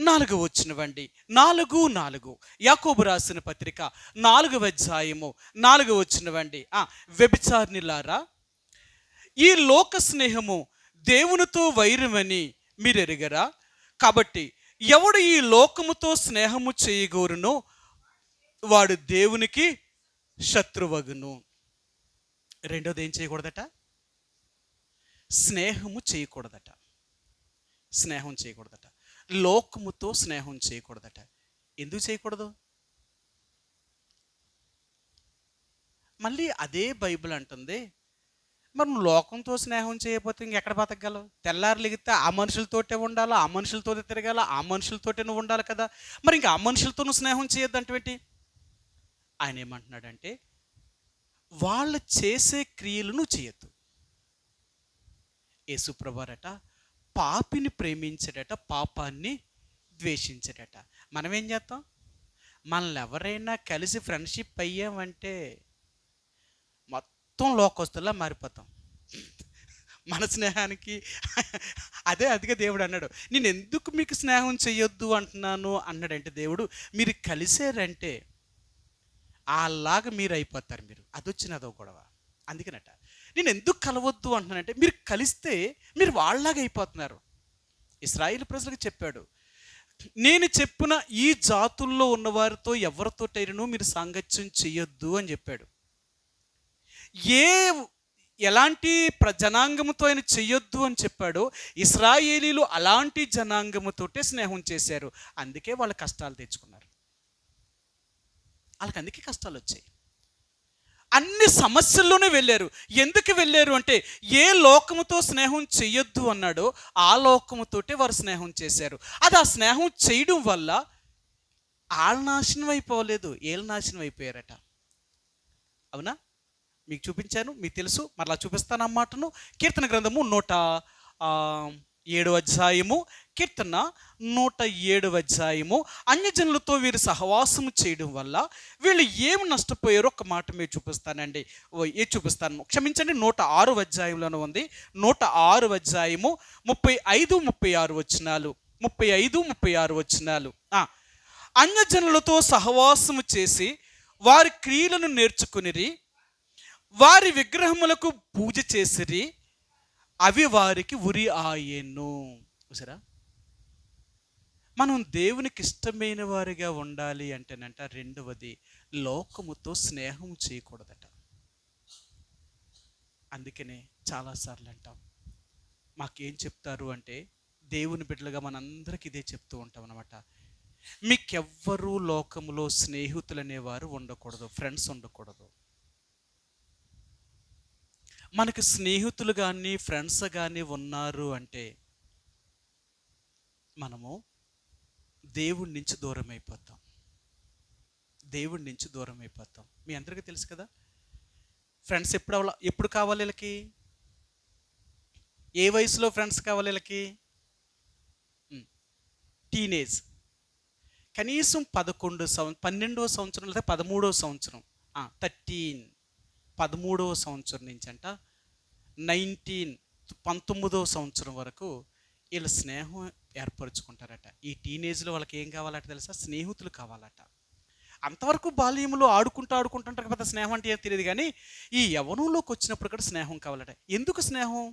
4వ వచనమండి. 4:4 యాకోబు రాసిన పత్రిక 4వ అధ్యాయము 4వ వచనమండి. వ్యభిచారిణులారా, ఈ లోక స్నేహము దేవునితో వైరమని మీరు ఎరుగరా? కాబట్టి ఎవడు ఈ లోకముతో స్నేహము చేయగోరునో వాడు దేవునికి శత్రువగును. రెండోది ఏం చేయకూడదట? స్నేహము చేయకూడదట. స్నేహం చేయకూడదట. లోకముతో స్నేహం చేయకూడదట. ఎందుకు చేయకూడదు? మళ్ళీ అదే బైబిల్ అంటుంది, మరి నువ్వు లోకంతో స్నేహం చేయకపోతే ఇంకెక్కడ బతకగలవు? తెల్లారు లెగితే ఆ మనుషులతోటే ఉండాలా, ఆ మనుషులతోటే తిరగాల, ఆ మనుషులతోటే నువ్వు ఉండాలి కదా. మరి ఇంకా ఆ మనుషులతో నువ్వు స్నేహం చేయొద్దంటే ఆయన ఏమంటున్నాడంటే, వాళ్ళు చేసే క్రియలు నువ్వు చేయొద్దు. యేసుప్రభువారట పాపిని ప్రేమించాడట, పాపాన్ని ద్వేషించాడట. మనం ఏం చేస్తాం? మనల్ని ఎవరైనా కలిసి ఫ్రెండ్షిప్ అయ్యామంటే మొత్తం లోకస్తులా మారిపోతాం. మన స్నేహానికి అదిగా దేవుడు అన్నాడు, నేను ఎందుకు మీకు స్నేహం చేయొద్దు అంటున్నాను అన్నాడంటే, దేవుడు మీరు కలిసారంటే అలాగా మీరు అయిపోతారు. మీరు అదొచ్చినదో గొడవ. అందుకనట నేను ఎందుకు కలవద్దు అంటున్నానంటే, మీరు కలిస్తే మీరు వాళ్ళలాగా అయిపోతున్నారు. ఇశ్రాయేలు ప్రజలకు చెప్పాడు, నేను చెప్పిన ఈ జాతుల్లో ఉన్నవారితో ఎవరితోటైనను మీరు సాంగత్యం చెయ్యొద్దు అని చెప్పాడు. ఏ ఎలాంటి జనాంగముతో ఆయన చెయ్యొద్దు అని చెప్పాడో ఇశ్రాయేలీలు అలాంటి జనాంగముతోటే స్నేహం చేశారు. అందుకే వాళ్ళు కష్టాలు తెచ్చుకున్నారు. వాళ్ళకి అందుకే కష్టాలు వచ్చాయి. అన్ని సమస్యల్లోనే వెళ్ళారు. ఎందుకు వెళ్ళారు అంటే ఏ లోకముతో స్నేహం చెయ్యొద్దు అన్నాడో ఆ లోకముతోటే వారు స్నేహం చేశారు. అది ఆ స్నేహం చేయడం వల్ల వాళ్ళ నాశనం అయిపోలేదు, వీళ్ళ నాశనం అయిపోయారట. అవునా? మీకు చూపించాను, మీకు తెలుసు, మరలా చూపిస్తాను ఆ మాటను. కీర్తన గ్రంథము 107 అధ్యాయము, కీర్తన 107 అధ్యాయము. అన్యజనులతో వీరు సహవాసము చేయడం వల్ల వీళ్ళు ఏమి నష్టపోయారో ఒక మాట మీరు చూపిస్తానండి. చూపిస్తాను, క్షమించండి. 106 అధ్యాయంలోనే ఉంది. 106 అధ్యాయము 35-36 వచనాలు. 35-36 వచనాలు. అన్యజనులతో సహవాసము చేసి వారి క్రియలను నేర్చుకునిరి, వారి విగ్రహములకు పూజ చేసిరి, అవి వారికి ఉరి ఆయెను. చూసారా? మనం దేవునికి ఇష్టమైన వారిగా ఉండాలి అంటేనంట రెండవది లోకముతో స్నేహం చేయకూడదట. అందుకనే చాలాసార్లు అంటాం, మాకేం చెప్తారు అంటే దేవుని బిడ్డలుగా మనందరికీ ఇదే చెప్తూ ఉంటాం అనమాట. మీకెవ్వరూ లోకములో స్నేహితులు అనేవారు ఉండకూడదు, ఫ్రెండ్స్ ఉండకూడదు. మనకు స్నేహితులు కానీ ఫ్రెండ్స్ కానీ ఉన్నారు అంటే మనము దేవుడి నుంచి దూరం అయిపోతాం. దేవుడి నుంచి దూరం అయిపోతాం. మీ అందరికీ తెలుసు కదా, ఫ్రెండ్స్ ఎప్పుడు కావాలి వీళ్ళకి? ఏ వయసులో ఫ్రెండ్స్ కావాలి వీళ్ళకి? టీనేజ్, కనీసం 12వ సంవత్సరం లేదా 13వ సంవత్సరం, 13వ సంవత్సరం నుంచి అంట 19వ సంవత్సరం వరకు వీళ్ళు స్నేహం ఏర్పరచుకుంటారట. ఈ టీనేజ్లో వాళ్ళకి ఏం కావాలట తెలుసా? స్నేహితులు కావాలట. అంతవరకు బాల్యంలో ఆడుకుంటుంటారు కదా, స్నేహం అంటే ఏం తెలియదు. కానీ ఈ యవ్వనంలోకి వచ్చినప్పుడు కూడా స్నేహం కావాలట. ఎందుకు స్నేహం?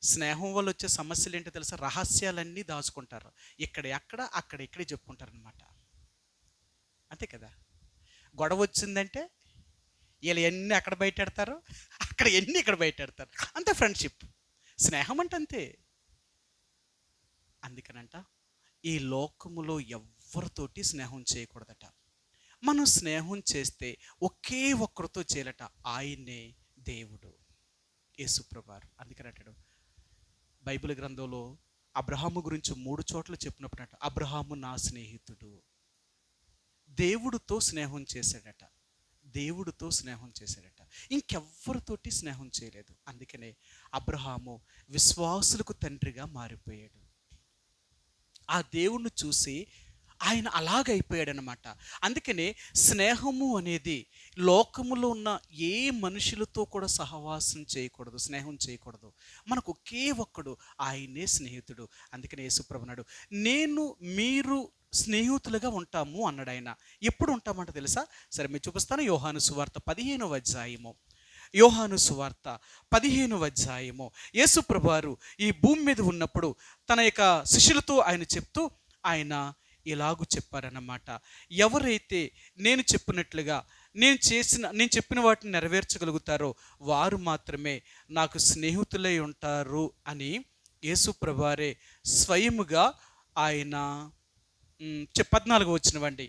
స్నేహం వల్ల వచ్చే సమస్యలు ఏంటో తెలుసా? రహస్యాలన్నీ దాచుకుంటారు. అక్కడ ఇక్కడే చెప్పుకుంటారు అనమాట. అంతే కదా. గొడవ వచ్చిందంటే వీళ్ళు ఎన్ని అక్కడ బయటెడతారు, అక్కడ ఎన్ని ఇక్కడ బయటెడతారు. అంతే ఫ్రెండ్షిప్, స్నేహం అంటే అంతే. అందుకనంట ఈ లోకములో ఎవరితోటి స్నేహం చేయకూడదట. మనం స్నేహం చేస్తే ఒకే ఒక్కరితో చేయాలట, ఆయనే దేవుడు, యేసుప్రభువారు. అందుకనంటాడు బైబిల్ గ్రంథంలో అబ్రహాము గురించి 3 చోట్ల చెప్పినప్పుడు అబ్రహాము నా స్నేహితుడు. దేవుడితో స్నేహం చేశాడట, దేవుడితో స్నేహం చేశాడట, ఇంకెవ్వరితోటి స్నేహం చేయలేదు. అందుకనే అబ్రహాము విశ్వాసులకు తండ్రిగా మారిపోయాడు. ఆ దేవుణ్ణి చూసి ఆయన అలాగైపోయాడనమాట. అందుకనే స్నేహము అనేది లోకములో ఉన్న ఏ మనుషులతో కూడా సహవాసం చేయకూడదు, స్నేహం చేయకూడదు. మనకు ఒకే ఒక్కడు, ఆయనే స్నేహితుడు. అందుకనే యేసుప్రభు అన్నాడు, నేను మీరు స్నేహితులుగా ఉంటాము అన్నాడు ఆయన. ఎప్పుడు ఉంటామంట తెలుసా? సరే మీరు చూపిస్తాను. యోహాను సువార్త 15వ అధ్యాయము, యోహాను సువార్త 15వ అధ్యాయము. యేసుప్రభు వారు ఈ భూమి మీద ఉన్నప్పుడు తన యొక్క శిష్యులతో ఆయన చెప్తూ ఆయన ఇలాగూ చెప్పారన్నమాట. ఎవరైతే నేను చెప్పినట్లుగా నేను చెప్పిన వాటిని నెరవేర్చగలుగుతారో వారు మాత్రమే నాకు స్నేహితులై ఉంటారు అని యేసుప్రభు వారే స్వయముగా ఆయన 14 వచ్చినవండి,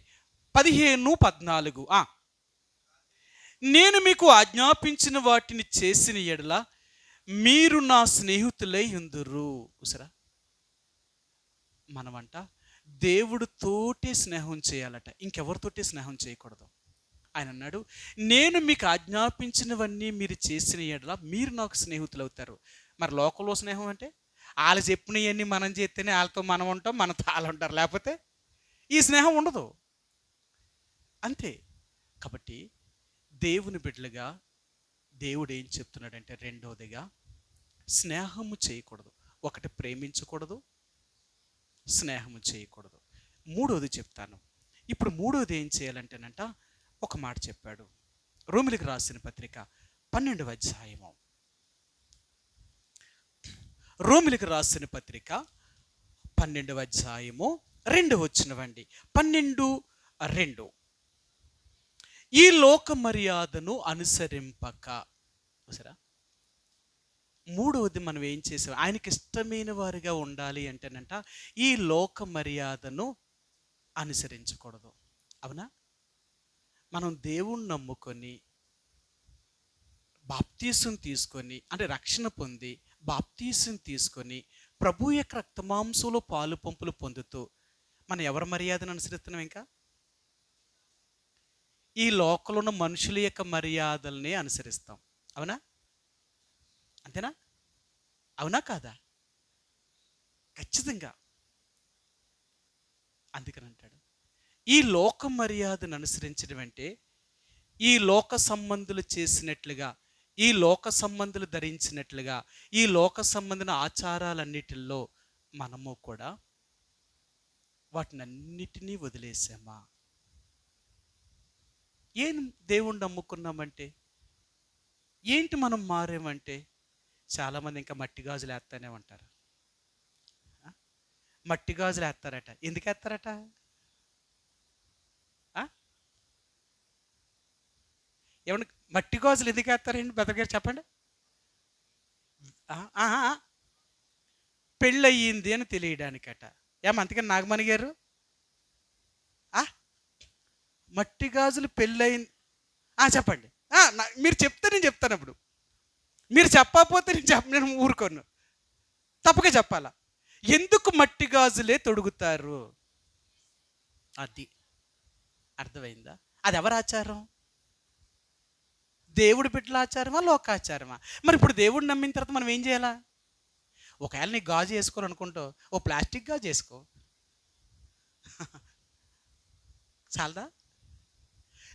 15-14. నేను మీకు ఆజ్ఞాపించిన వాటిని చేసిన ఎడల మీరు నా స్నేహితులై ఉందురు. చూసారా? మనమంట దేవుడితోటే స్నేహం చేయాలట, ఇంకెవరితోటి స్నేహం చేయకూడదు. ఆయన అన్నాడు, నేను మీకు ఆజ్ఞాపించినవన్నీ మీరు చేసిన ఎడల మీరు నాకు స్నేహితులు అవుతారు. మరి లోకంలో స్నేహం అంటే వాళ్ళు చెప్పినవన్నీ మనం చేస్తేనే వాళ్ళతో మనం ఉంటాం, మనతో వాళ్ళు ఉంటారు, లేకపోతే ఈ స్నేహం ఉండదు. అంతే. కాబట్టి దేవుని బిడ్డలుగా దేవుడు ఏం చెప్తున్నాడంటే, రెండవదిగా స్నేహము చేయకూడదు. ఒకటి ప్రేమించకూడదు, స్నేహము చేయకూడదు. మూడవది చెప్తాను. ఇప్పుడు మూడవది ఏం చేయాలంటేనంట ఒక మాట చెప్పాడు. రోమిలికి రాసిన పత్రిక 12వ అధ్యాయము, రోమిలికి రాసిన పత్రిక 12వ అధ్యాయము 2వ వచనమండి. 12:2. ఈ లోక మర్యాదను అనుసరింపక. చూసారా, మూడవది మనం ఏం చేసాం, ఆయనకి ఇష్టమైన వారిగా ఉండాలి అంటేనంట ఈ లోక మర్యాదను అనుసరించకూడదు. అవునా? మనం దేవుణ్ణి నమ్ముకొని బాప్తీసం తీసుకొని, అంటే రక్షణ పొంది బాప్తీసం తీసుకొని ప్రభు యొక్క రక్తమాంసంలో పాలు పంపులు పొందుతూ మనం ఎవరి మర్యాదను అనుసరిస్తున్నాం? ఇంకా ఈ లోకంలో ఉన్న మనుషుల యొక్క మర్యాదల్ని అనుసరిస్తాం. అవునా? అంతేనా? అవునా కాదా? ఖచ్చితంగా. అందుకని అంటాడు, ఈ లోక మర్యాదను అనుసరించడం అంటే ఈ లోక సంబంధులు చేసినట్లుగా, ఈ లోక సంబంధులు ధరించినట్లుగా, ఈ లోక సంబంధిన ఆచారాలన్నిటిల్లో మనము కూడా వాటినన్నిటినీ వదిలేసామా? ఏం దేవుణ్ణి నమ్ముకున్నామంటే, ఏంటి మనం మారామంటే, చాలామంది ఇంకా మట్టి గాజులు వేస్తానే ఉంటారు. మట్టి గాజులు వేస్తారట. ఎందుకు వేస్తారట? ఏమన్నా మట్టి గాజులు ఎందుకు వేస్తారండి బెదగారు చెప్పండి? పెళ్ళయింది అని తెలియడానికట. అంతకని నాగమణి గారు మట్టి గాజులు పెళ్ళయింది చెప్పండి. మీరు చెప్తే నేను చెప్తాను. అప్పుడు మీరు చెప్పకపోతే నేను ఊరుకోను, తప్పక చెప్పాలా. ఎందుకు మట్టి గాజులే తొడుగుతారు? అది అర్థమైందా? అది ఎవరి ఆచారం? దేవుడి బిడ్డల ఆచారమా, లోకాచారమా? మరి ఇప్పుడు దేవుడిని నమ్మిన తర్వాత మనం ఏం చేయాలా? ఒకవేళ నీకు గాజు వేసుకోవాలనుకుంటూ ఓ ప్లాస్టిక్ గాజు వేసుకో, చాలదా?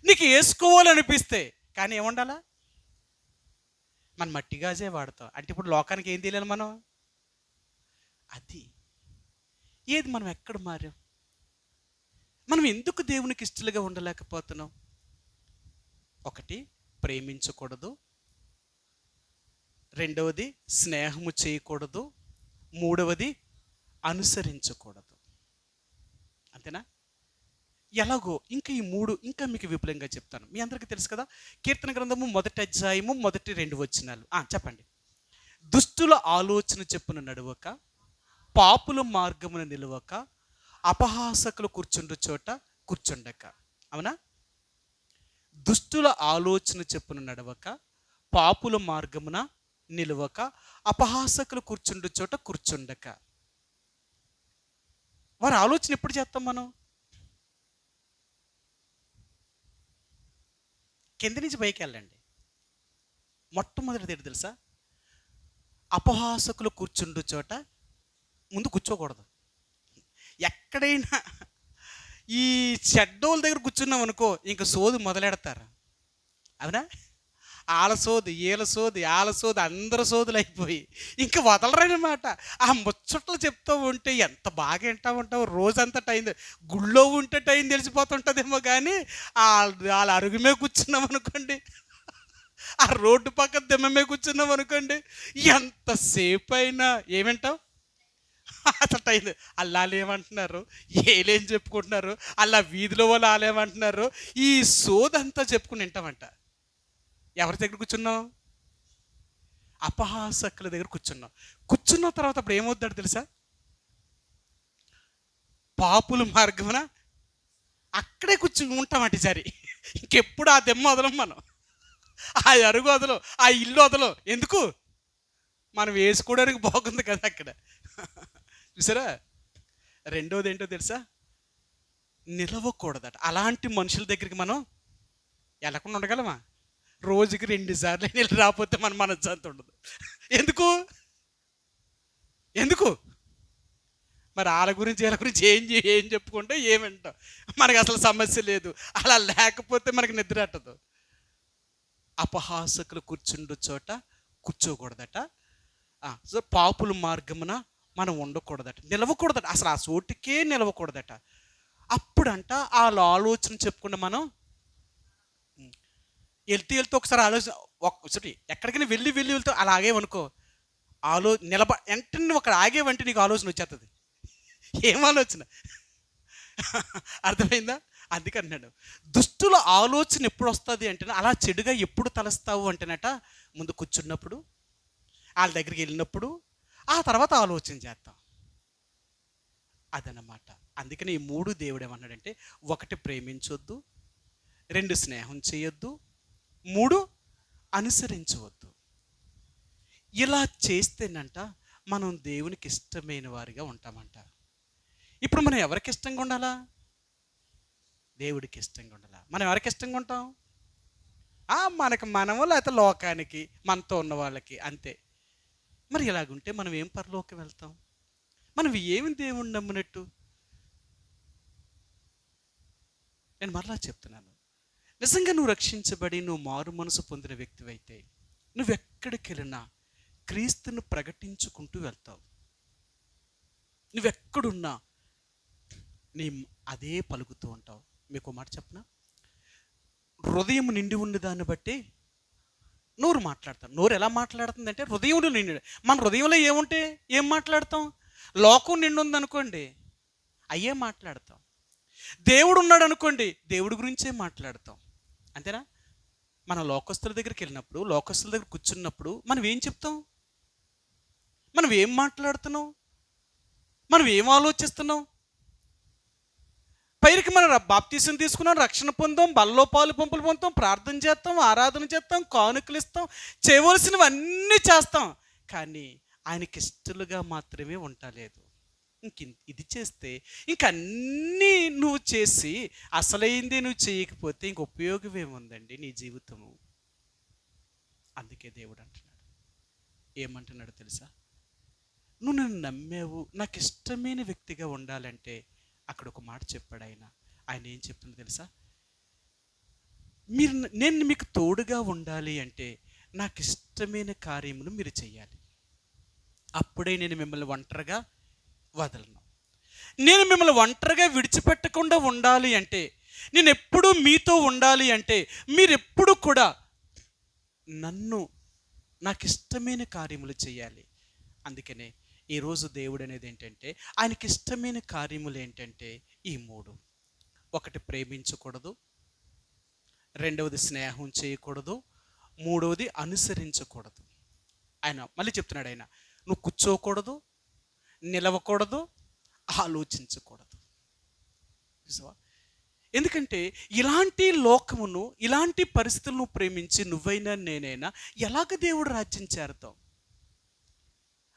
నీకు వేసుకోవాలనిపిస్తే కానీ ఏముండాలా? మనం మట్టి గాజే వాడతాం. అంటే ఇప్పుడు లోకానికి ఏం తెలియాలి మనం? అది ఏది మనం ఎక్కడ మారాం? మనం ఎందుకు దేవునికి ఇష్టలుగా ఉండలేకపోతున్నాం? ఒకటి, ప్రేమించకూడదు. రెండవది, స్నేహము చేయకూడదు. మూడవది, అనుసరించకూడదు. అంతేనా? ఎలాగో ఇంకా ఈ మూడు ఇంకా మీకు విపులంగా చెప్తాను. మీ అందరికీ తెలుసు కదా, కీర్తన గ్రంథము 1వ అధ్యాయము 1-2 వచనాలు. చెప్పండి. దుష్టుల ఆలోచన చెప్పున నడవక, పాపుల మార్గమున నిలవక, అపహాసకులు కూర్చుండు చోట కూర్చుండక. అవునా? దుష్టుల ఆలోచన చెప్పున నడవక, పాపుల మార్గమున నిలవక, అపహాసకులు కూర్చుండు చోట కూర్చుండక. వారి ఆలోచన ఎప్పుడు చేస్తాం మనం? కింద నుంచి పైకి వెళ్ళండి. మొట్టమొదటిది ఏంటి తెలుసా? అపహాసకులు కూర్చుండు చోట ముందు కూర్చోకూడదు. ఎక్కడైనా ఈ చెడ్డోళ్ళ దగ్గర కూర్చున్నాం అనుకో, ఇంక సోది మొదలెడతారు. అవునా? ఆల సోది, ఈల సోది, ఆల సోది, అందరు సోదులు అయిపోయి ఇంక వదలరనమాట. ఆ ముచ్చట్లు చెప్తూ ఉంటే ఎంత బాగా వింటూ ఉంటావు. రోజంతా టైం, గుళ్ళో ఉంటే టైం తెలిసిపోతుంటుందేమో, కానీ వాళ్ళ అరుగుమే కూర్చున్నాం అనుకోండి, ఆ రోడ్డు పక్కన దిమ్మమే కూర్చున్నాం అనుకోండి, ఎంతసేపు అయినా ఏమింటావు? అసలు టైం అల్లాలు ఏమంటున్నారు, ఏలేం చెప్పుకుంటున్నారు, అలా వీధిలో వాళ్ళు వాళ్ళేమంటున్నారు, ఈ సోదంతా చెప్పుకుని వింటామంట. ఎవరి దగ్గర కూర్చున్నావు? అపహాసకుల దగ్గర కూర్చున్నావు. కూర్చున్న తర్వాత అప్పుడు ఏమవుతాడు తెలుసా? పాపుల మార్గమున అక్కడే కూర్చుని ఉంటామంటే సరే, ఇంకెప్పుడు ఆ దెమ్మ వదలం మనం, ఆ అరుగు వదలం, ఆ ఇల్లు వదలం. ఎందుకు? మనం వేసుకోవడానికి బాగుంది కదా అక్కడ. చూసారా? రెండోది ఏంటో తెలుసా? నిలవకూడదట. అలాంటి మనుషుల దగ్గరికి మనం వెళ్ళకుండా ఉండగలమా? రోజుకి 2 సార్లు నీళ్ళు రాకపోతే మన మనశ్శాంతి ఉండదు. ఎందుకు? ఎందుకు మరి? వాళ్ళ గురించి వీళ్ళ గురించి ఏం చెప్పుకుంటే ఏమంటాం? మనకు అసలు సమస్య లేదు. అలా లేకపోతే మనకి నిద్ర అట్టదు. అపహాసకులు కూర్చుండు చోట కూర్చోకూడదట. సో పాపుల మార్గమున మనం ఉండకూడదట, నిలవకూడదట, అసలు ఆ చోటుకే నిలవకూడదట. అప్పుడంట వాళ్ళ ఆలోచన చెప్పుకుంటే మనం వెళ్తూ ఒకసారి ఒకసారి ఎక్కడికైనా వెళ్తూ అలాగే అనుకో, వెంటనే ఒక ఆగేవంటే నీకు ఆలోచన వచ్చేస్తుంది. ఏం ఆలోచన? అర్థమైందా? అందుకన్నాడు దుష్టుల ఆలోచన ఎప్పుడు వస్తుంది అంటే, అలా చెడుగా ఎప్పుడు తలస్తావు అంటేనట, ముందు కూర్చున్నప్పుడు, వాళ్ళ దగ్గరికి వెళ్ళినప్పుడు, ఆ తర్వాత ఆలోచన చేస్తాం. అదనమాట. అందుకని ఈ 3 దేవుడు ఏమన్నాడంటే, 1 ప్రేమించొద్దు, 2 స్నేహం చేయొద్దు, 3 అనుసరించవద్దు. ఇలా చేస్తేనంట మనం దేవునికి ఇష్టమైన వారిగా ఉంటామంట. ఇప్పుడు మనం ఎవరికి ఇష్టంగా ఉండాలా? దేవుడికి ఇష్టంగా ఉండాలా. మనం ఎవరికి ఇష్టంగా ఉంటాం? మనకు మనము, లేకపోతే లోకానికి, మనతో ఉన్న వాళ్ళకి, అంతే. మరి ఇలాగుంటే మనం ఏం పరలోకం వెళ్తాం? మనం ఏమి దేవుణ్ణి నమ్మినట్టు? నేను మరలా చెప్తున్నాను, నిజంగా నువ్వు రక్షించబడి నువ్వు మారు మనసు పొందిన వ్యక్తివైతే నువ్వెక్కడికి వెళ్ళినా క్రీస్తును ప్రకటించుకుంటూ వెళ్తావు. నువ్వెక్కడున్నా నీ అదే పలుకుతూ ఉంటావు. మీకు మాట చెప్పనా? హృదయం నిండి ఉన్న దాన్ని బట్టి నోరు మాట్లాడతాం. నోరు ఎలా మాట్లాడుతుందంటే హృదయంలో నిండి. మన హృదయంలో ఏముంటే ఏం మాట్లాడతాం? లోకం నిండి ఉందనుకోండి, అయ్యే మాట్లాడతాం. దేవుడు ఉన్నాడు అనుకోండి, దేవుడి గురించే మాట్లాడతాం. అంతేనా? మన లోకస్తుల దగ్గరికి వెళ్ళినప్పుడు, లోకస్తుల దగ్గర కూర్చున్నప్పుడు మనం ఏం చెప్తాం? మనం ఏం మాట్లాడుతున్నాం? మనం ఏం ఆలోచిస్తున్నాం? పైరికి మనం బాప్తీసం తీసుకున్నాం, రక్షణ పొందాం, బల్లో పాలు పంపులు పొందుతాం, ప్రార్థన చేస్తాం, ఆరాధన చేస్తాం, కానుకలు ఇస్తాం, చేయవలసినవన్నీ చేస్తాం. కానీ ఆయనకి ఇష్టలుగా మాత్రమే ఉండలేదు. ఇది చేస్తే ఇంకన్నీ నువ్వు చేసి అసలైంది నువ్వు చేయకపోతే ఇంక ఉపయోగం ఏముందండి నీ జీవితము? అందుకే దేవుడు అంటున్నాడు, ఏమంటున్నాడు తెలుసా? నువ్వు నన్ను నమ్మావు, నాకు ఇష్టమైన వ్యక్తిగా ఉండాలంటే అక్కడ ఒక మాట చెప్పాడు ఆయన. ఆయన ఏం చెప్తుందో తెలుసా? నేను మీకు తోడుగా ఉండాలి అంటే నాకు ఇష్టమైన కార్యములు మీరు చెయ్యాలి. అప్పుడే నేను మిమ్మల్ని ఒంటరిగా వదలను. నేను మిమ్మల్ని ఒంటరిగా విడిచిపెట్టకుండా ఉండాలి అంటే, నేను ఎప్పుడూ మీతో ఉండాలి అంటే, మీరెప్పుడు కూడా నాకు ఇష్టమైన కార్యములు చేయాలి. అందుకనే ఈరోజు దేవుడు అనేది ఏంటంటే, ఆయనకి ఇష్టమైన కార్యములు ఏంటంటే ఈ 3. 1 ప్రేమించకూడదు, 2వది స్నేహం చేయకూడదు, 3వది అనుసరించకూడదు. ఆయన మళ్ళీ చెప్తున్నాడు, ఆయన నువ్వు కూర్చోకూడదు, నిలవకూడదు, ఆలోచించకూడదు. చూసావా? ఎందుకంటే ఇలాంటి లోకమును, ఇలాంటి పరిస్థితులను ప్రేమించి నువ్వైనా నేనైనా ఎలాగ దేవుడు రాజ్యం చేరతాం?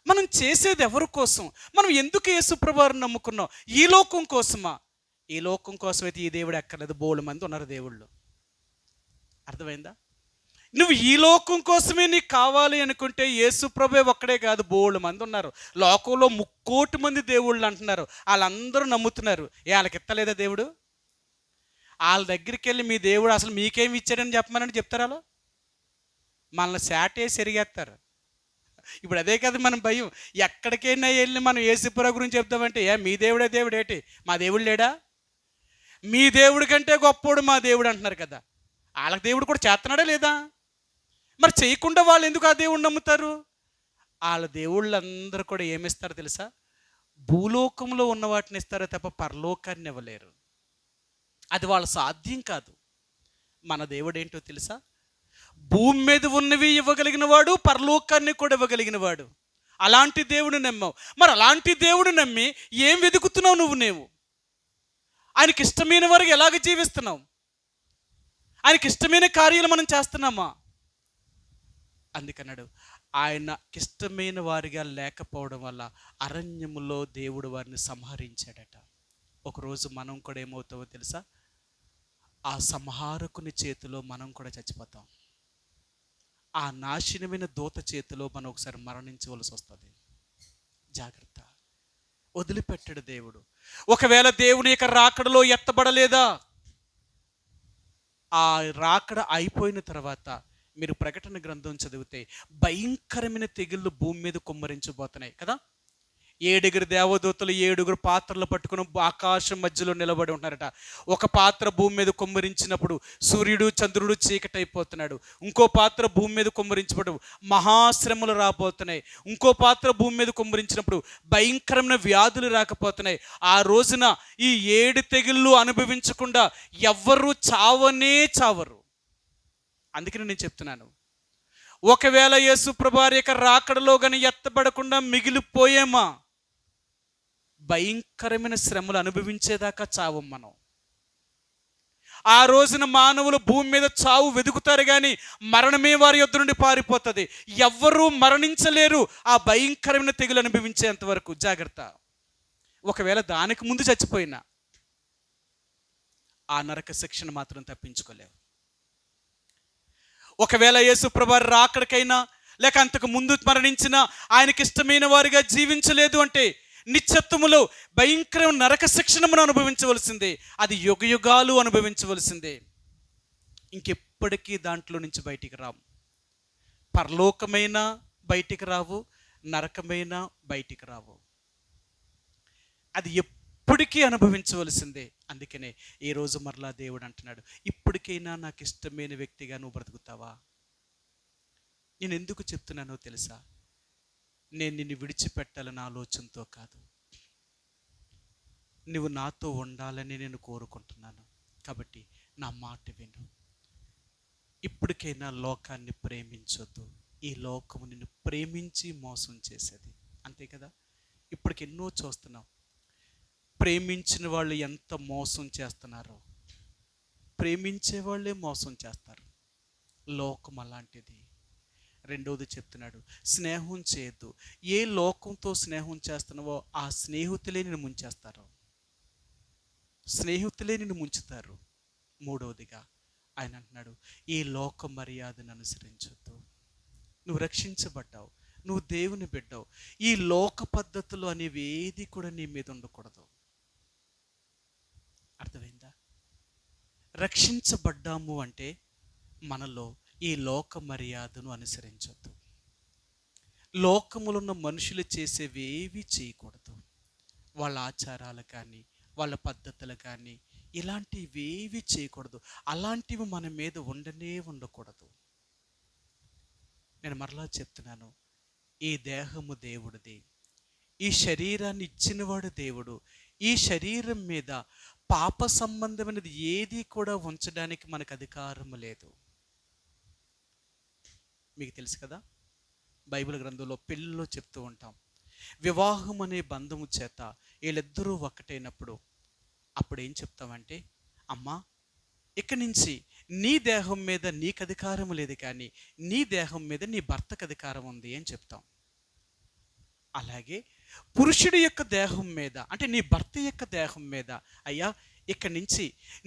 మనం చేసేది ఎవరి కోసం? మనం ఎందుకు యేసుప్రభువుని నమ్ముకున్నాం? ఈ లోకం కోసమా? ఈ లోకం కోసం అయితే ఈ దేవుడు ఎక్కర్లేదు, బోలెడు మంది ఉన్నారు దేవుళ్ళు. అర్థమైందా? నువ్వు ఈ లోకం కోసమే నీకు కావాలి అనుకుంటే యేసుప్రభువే ఒక్కడే కాదు, బోలెడు మంది ఉన్నారు. లోకంలో 3,000,000 మంది దేవుళ్ళు అంటున్నారు. వాళ్ళందరూ నమ్ముతున్నారు. వాళ్ళకి ఎత్తలేదా దేవుడు? వాళ్ళ దగ్గరికి వెళ్ళి మీ దేవుడు అసలు మీకేమి ఇచ్చాడని చెప్పమని చెప్తారు. వాళ్ళు మనల్ని శాటేసి ఎరిగేస్తారు. ఇప్పుడు అదే కదా మనం భయం. ఎక్కడికైనా వెళ్ళి మనం యేసుప్రభువు గురించి చెప్తామంటే, మీ దేవుడే దేవుడు ఏంటి? మా దేవుడు లేడా? మీ దేవుడి కంటే గొప్పోడు మా దేవుడు అంటున్నారు కదా. వాళ్ళకి దేవుడు కూడా చేస్తున్నాడా లేదా? మరి చేయకుండా వాళ్ళు ఎందుకు ఆ దేవుడిని నమ్ముతారు? వాళ్ళ దేవుళ్ళందరూ కూడా ఏమిస్తారు తెలుసా? భూలోకంలో ఉన్న వాటిని ఇస్తారో తప్ప పరలోకాన్ని ఇవ్వలేరు. అది వాళ్ళ సాధ్యం కాదు. మన దేవుడు ఏంటో తెలుసా? భూమి మీద ఉన్నవి ఇవ్వగలిగిన వాడు, పరలోకాన్ని కూడా ఇవ్వగలిగిన వాడు. అలాంటి దేవుడు నమ్మావు. మరి అలాంటి దేవుడు నమ్మి ఏం వెతుకుతున్నావు నువ్వు? ఆయనకి ఇష్టమైన వారికి ఎలాగ జీవిస్తున్నావు? ఆయనకి ఇష్టమైన కార్యాలు మనం చేస్తున్నామా? అందుకన్నాడు, ఆయనకి ఇష్టమైన వారిగా లేకపోవడం వల్ల అరణ్యములో దేవుడు వారిని సంహరించాడట. ఒకరోజు మనం కూడా ఏమవుతావో తెలుసా? ఆ సంహారకుని చేతిలో మనం కూడా చచ్చిపోతాం. ఆ నాశనమైన దూత చేతిలో మనం ఒకసారి మరణించవలసి వస్తుంది. జాగ్రత్త. వదిలిపెట్టడు దేవుడు. ఒకవేళ దేవుని యొక్క రాకడలో ఎత్తబడలేదా, ఆ రాకడ అయిపోయిన తర్వాత మీరు ప్రకటన గ్రంథం చదివితే భయంకరమైన తెగుళ్ళు భూమి మీద కుమ్మరించబోతున్నాయి కదా. ఏడుగురు దేవదూతలు 7 పాత్రలు పట్టుకుని ఆకాశం మధ్యలో నిలబడి ఉంటున్నారట. ఒక పాత్ర భూమి మీద కుమ్మరించినప్పుడు సూర్యుడు చంద్రుడు చీకటైపోతున్నాడు. ఇంకో పాత్ర భూమి మీద కుమ్మరించినప్పుడు మహాశ్రమలు రాబోతున్నాయి. ఇంకో పాత్ర భూమి మీద కుమ్మరించినప్పుడు భయంకరమైన వ్యాధులు రాకపోతున్నాయి. ఆ రోజున ఈ 7 తెగుళ్ళు అనుభవించకుండా ఎవ్వరూ చావనే చావరు. అందుకని నేను చెప్తున్నాను, ఒకవేళ యేసు ప్రభువారి యొక్క రాకడలో గాని ఎత్తబడకుండా మిగిలిపోయేమా, భయంకరమైన శ్రమలు అనుభవించేదాకా చావం మనం. ఆ రోజున మానవులు భూమి మీద చావు వెతుకుతారు కానీ మరణమే వారి యొద్ద నుండి పారిపోతుంది. ఎవ్వరూ మరణించలేరు ఆ భయంకరమైన తెగులు అనుభవించేంత వరకు. జాగ్రత్త. ఒకవేళ దానికి ముందు చచ్చిపోయినా ఆ నరక శిక్షను మాత్రం తప్పించుకోలేవు. ఒకవేళ యేసు ప్రభువారి రాకడకైనా లేక అంతకు ముందు మరణించిన ఆయనకి ఇష్టమైన వారిగా జీవించలేదు అంటే నిత్యత్వములో భయంకరమైన నరక శిక్షను మనం అనుభవించవలసిందే. అది యుగయుగాలు అనుభవించవలసిందే. ఇంకెప్పటికీ దాంట్లో నుంచి బయటికి రాము. పరలోకమైన బయటికి రావు, నరకమైన బయటికి రావు. అది ఎప్పటికీ అనుభవించవలసిందే. అందుకనే ఈరోజు మరలా దేవుడు అంటున్నాడు, ఇప్పటికైనా నాకు ఇష్టమైన వ్యక్తిగా నువ్వు బ్రతుకుతావా? నేను ఎందుకు చెప్తున్నానో తెలుసా? నేను నిన్ను విడిచిపెట్టాలని ఆలోచనతో కాదు, నువ్వు నాతో ఉండాలని నేను కోరుకుంటున్నాను. కాబట్టి నా మాట విను. ఇప్పటికైనా లోకాన్ని ప్రేమించొద్దు. ఈ లోకము నిన్ను ప్రేమించి మోసం చేసేది. అంతే కదా? ఇప్పటికి ఎన్నో చూస్తున్నాం. ప్రేమించిన వాళ్ళు ఎంత మోసం చేస్తున్నారో, ప్రేమించే వాళ్ళే మోసం చేస్తారు. లోకం అలాంటిది. రెండవది చెప్తున్నాడు, స్నేహం చేయొద్దు. ఏ లోకంతో స్నేహం చేస్తున్నావో ఆ స్నేహితులే నిన్ను ముంచేస్తారు, స్నేహితులే నిన్ను ముంచుతారు. మూడవదిగా ఆయన అంటున్నాడు, ఈ లోక మర్యాదను అనుసరించొద్దు. నువ్వు రక్షించబడ్డావు, నువ్వు దేవుని బిడ్డావు. ఈ లోక పద్ధతులు అనేవి ఏది కూడా నీ మీద ఉండకూడదు. అర్థమైందా? రక్షించబడ్డాము అంటే మనలో ఈ లోక మర్యాదను అనుసరించొద్దు. లోకములున్న మనుషులు చేసేవేవి చేయకూడదు. వాళ్ళ ఆచారాలు కానీ వాళ్ళ పద్ధతులు కానీ ఇలాంటివేవి చేయకూడదు. అలాంటివి మన మీద ఉండకూడదు. నేను మరలా చెప్తున్నాను, ఈ దేహము దేవుడిది, ఈ శరీరాన్ని ఇచ్చినవాడు దేవుడు. ఈ శరీరం మీద పాప సంబంధమైనది ఏది కూడా ఉంచడానికి మనకు అధికారం లేదు. మీకు తెలుసు కదా, బైబిల్ గ్రంథంలో పెళ్ళిలో చెప్తూ ఉంటాం, వివాహం అనే బంధము చేత వీళ్ళిద్దరూ ఒక్కటైనప్పుడు అప్పుడు ఏం చెప్తామంటే, అమ్మా ఇక్కడి నుంచి నీ దేహం మీద నీకు అధికారం లేదు కానీ నీ దేహం మీద నీ భర్తకు అధికారం ఉంది అని చెప్తాం. అలాగే పురుషుడి యొక్క దేహం మీద, అంటే నీ భర్త యొక్క దేహం మీద, అయ్యా ఇక్కడి నుంచి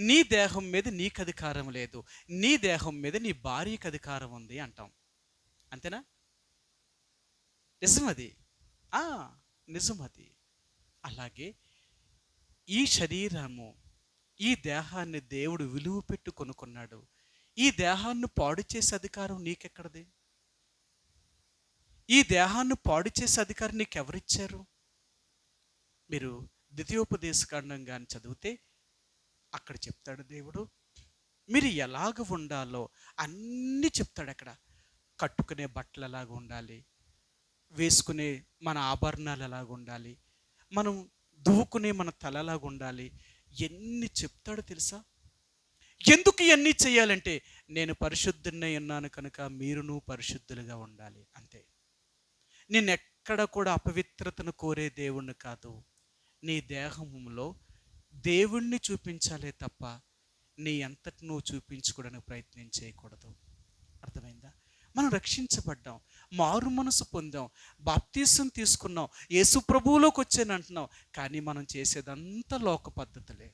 నీ దేహం మీద నీకు అధికారం లేదు, నీ దేహం మీద నీ భార్యకు అధికారం ఉంది అంటాం. అంతేనా? నిజం అది, నిజం అది. అలాగే ఈ శరీరము, ఈ దేహాన్ని దేవుడు విలువ పెట్టి కొనుక్కున్నాడు. ఈ దేహాన్ని పాడు చేసే అధికారం నీకెక్కడది? ఈ దేహాన్ని పాడు చేసే అధికారం నీకెవరిచ్చారు? మీరు ద్వితీయోపదేశకాండం కానీ చదివితే అక్కడ చెప్తాడు దేవుడు, మీరు ఎలాగ ఉండాలో అన్నీ చెప్తాడు అక్కడ. కట్టుకునే బట్టలు ఎలాగ ఉండాలి, వేసుకునే మన ఆభరణాలు ఎలాగ ఉండాలి, మనం దువ్వుకునే మన తల ఎలాగ ఉండాలి, ఎన్ని చెప్తాడో తెలుసా? ఎందుకు ఇవన్నీ చేయాలంటే, నేను పరిశుద్ధున్నై ఉన్నాను కనుక మీరును పరిశుద్ధులుగా ఉండాలి. అంతే. నేను ఎక్కడ కూడా అపవిత్రతను కోరే దేవుణ్ణి కాదు. నీ దేహంలో దేవుణ్ణి చూపించాలే తప్ప నీ అంతటి నువ్వు చూపించుకోవడానికి ప్రయత్నం చేయకూడదు. అర్థమైందా? మనం రక్షించబడ్డాం, మారు మనసు పొందాం, బాప్తీసం తీసుకున్నాం, యేసు ప్రభువులోకి వచ్చాను అంటున్నాం. కానీ మనం చేసేదంతా లోక పద్ధతులే.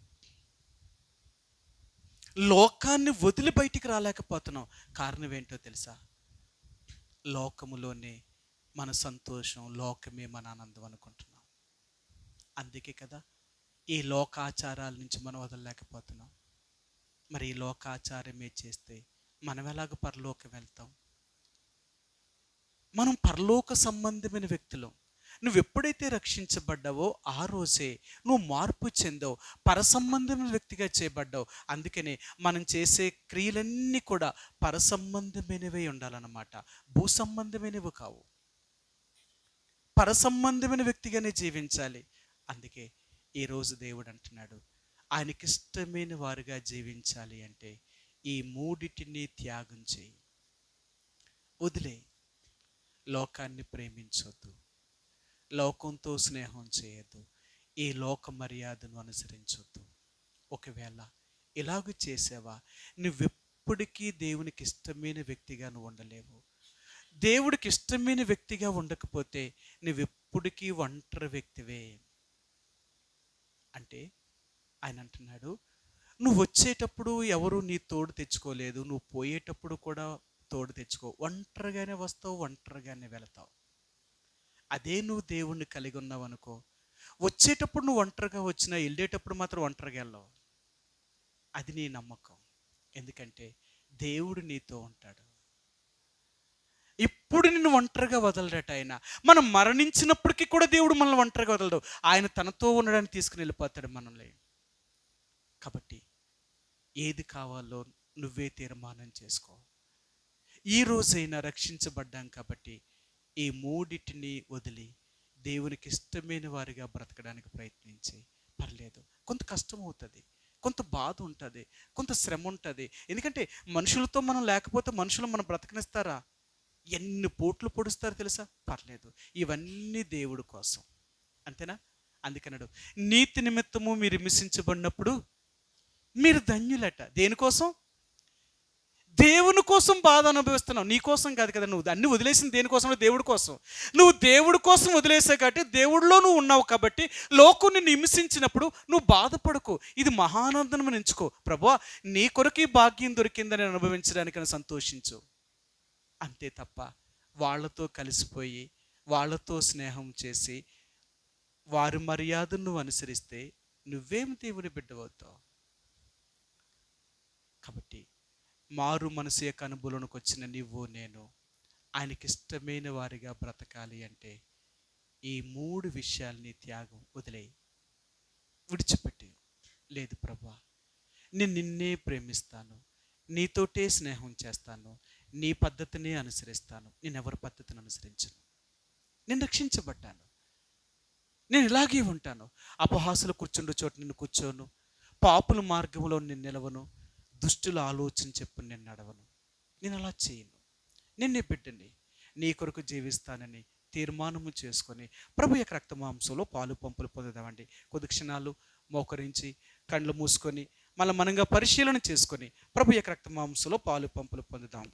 లోకాన్ని వదిలి బయటికి రాలేకపోతున్నాం. కారణం ఏంటో తెలుసా? లోకములోనే మన సంతోషం, లోకమే మన ఆనందం అనుకుంటున్నాం. అందుకే కదా ఈ లోకాచారాల నుంచి మనం వదలలేకపోతున్నాం. మరి ఈ లోకాచారమే చేస్తే మనం ఎలాగ పరలోకం వెళ్తాం? మనం పరలోక సంబంధమైన వ్యక్తులం. నువ్వు ఎప్పుడైతే రక్షించబడ్డావో ఆ రోజే నువ్వు మార్పు చెందావు, పరసంబంధమైన వ్యక్తిగా చేయబడ్డావు. అందుకనే మనం చేసే క్రియలన్నీ కూడా పరసంబంధమైనవే ఉండాలన్నమాట, భూ సంబంధమైనవి కావు. పరసంబంధమైన వ్యక్తిగానే జీవించాలి. అందుకే ఈరోజు దేవుడు అంటున్నాడు, ఆయనకిష్టమైన వారుగా జీవించాలి అంటే ఈ మూడిటిని త్యాగం చేయి, వదిలే. లోకాన్ని ప్రేమించొద్దు, లోకంతో స్నేహం చేయొద్దు, ఈ లోక మర్యాదను అనుసరించొద్దు. ఒకవేళ ఇలాగ చేసావా, నువ్వెప్పటికీ దేవునికి ఇష్టమైన వ్యక్తిగా నువ్వు ఉండలేవు. దేవుడికి ఇష్టమైన వ్యక్తిగా ఉండకపోతే నువ్వెప్పటికీ ఒంటరి వ్యక్తివే. అంటే ఆయన అంటున్నాడు, నువ్వు వచ్చేటప్పుడు ఎవరు నీ తోడు తెచ్చుకోలేదు, నువ్వు పోయేటప్పుడు కూడా తోడు తెచ్చుకో. ఒంటరిగానే వస్తావు, ఒంటరిగానే వెళతావు. అదే నువ్వు దేవుణ్ణి కలిగి ఉన్నావు అనుకో, వచ్చేటప్పుడు నువ్వు ఒంటరిగా వచ్చినా వెళ్ళేటప్పుడు మాత్రం ఒంటరిగా వెళ్ళావు. అది నీ నమ్మకం. ఎందుకంటే దేవుడు నీతో ఉంటాడు. ఇప్పుడు నిన్ను ఒంటరిగా వదలడట ఆయన. మనం మరణించినప్పటికీ కూడా దేవుడు మనల్ని ఒంటరిగా వదలడు. ఆయన తనతో ఉండడానికి తీసుకుని వెళ్ళిపోతాడు మనల్ని. కాబట్టి ఏది కావాలో నువ్వే తీర్మానం చేసుకో. ఈ రోజైనా రక్షించబడ్డాం కాబట్టి ఈ మూడిటిని వదిలి దేవునికి ఇష్టమైన వారిగా బ్రతకడానికి ప్రయత్నించి, పర్లేదు కొంత కష్టం అవుతుంది, కొంత బాధ ఉంటుంది, కొంత శ్రమ ఉంటుంది. ఎందుకంటే మనుషులతో మనం లేకపోతే మనుషులు మనం బ్రతకనిస్తారా? ఎన్ని పోట్లు పొడుస్తారు తెలుసా? పర్లేదు, ఇవన్నీ దేవుడి కోసం, అంతేనా? అందుకన్నాడు, నీతి నిమిత్తము మీరు హింసించబడినప్పుడు మీరు ధన్యులట. దేనికోసం? దేవుని కోసం బాధ అనుభవిస్తున్నావు, నీ కోసం కాదు కదా. నువ్వు అన్ని వదిలేసింది దేనికోసం? దేవుడి కోసం. నువ్వు దేవుడి కోసం వదిలేసావు కాబట్టి, దేవుడిలో నువ్వు ఉన్నావు కాబట్టి, లోకం నిన్ను హింసించినప్పుడు నువ్వు బాధపడకు, ఇది మహానందనం ఎంచుకో. ప్రభువా, నీ కొరకు ఈ భాగ్యం దొరికిందని అనుభవించడానికి సంతోషించు. అంతే తప్ప వాళ్ళతో కలిసిపోయి వాళ్ళతో స్నేహం చేసి వారి మర్యాదను నువ్వు అనుసరిస్తే నువ్వేం దేవుని బిడ్డవవుతావు? కాబట్టి మారు మనసు యొక్క అనుభవంలోకి వచ్చిన నువ్వు నేను ఆయనకి ఇష్టమైన వారిగా బ్రతకాలి అంటే ఈ మూడు విషయాల్ని త్యాగం వదిలేయి, విడిచిపెట్టి. లేదు ప్రభువా, నేను నిన్నే ప్రేమిస్తాను, నీతోటే స్నేహం చేస్తాను, నీ పద్ధతిని అనుసరిస్తాను, నేను ఎవరి పద్ధతిని అనుసరించను, నేను రక్షించబడ్డాను, నేను ఇలాగే ఉంటాను. అపహాసులు కూర్చుండు చోట నిన్ను కూర్చోను, పాపుల మార్గంలో నేను నిలవను, దుష్టుల ఆలోచన చెప్పు నేను నడవను, నేను అలా చేయను, నేను నీ బిడ్డని, నీ కొరకు జీవిస్తానని తీర్మానము చేసుకొని ప్రభు యొక్క రక్తమాంసంలో పాలు పంపులు పొందుదామండి. కొద్ది క్షణాలు మోకరించి కళ్ళు మూసుకొని మళ్ళీ మనంగా పరిశీలన చేసుకొని ప్రభు యొక్క రక్తమాంసంలో పాలు పంపులు పొందుదాం.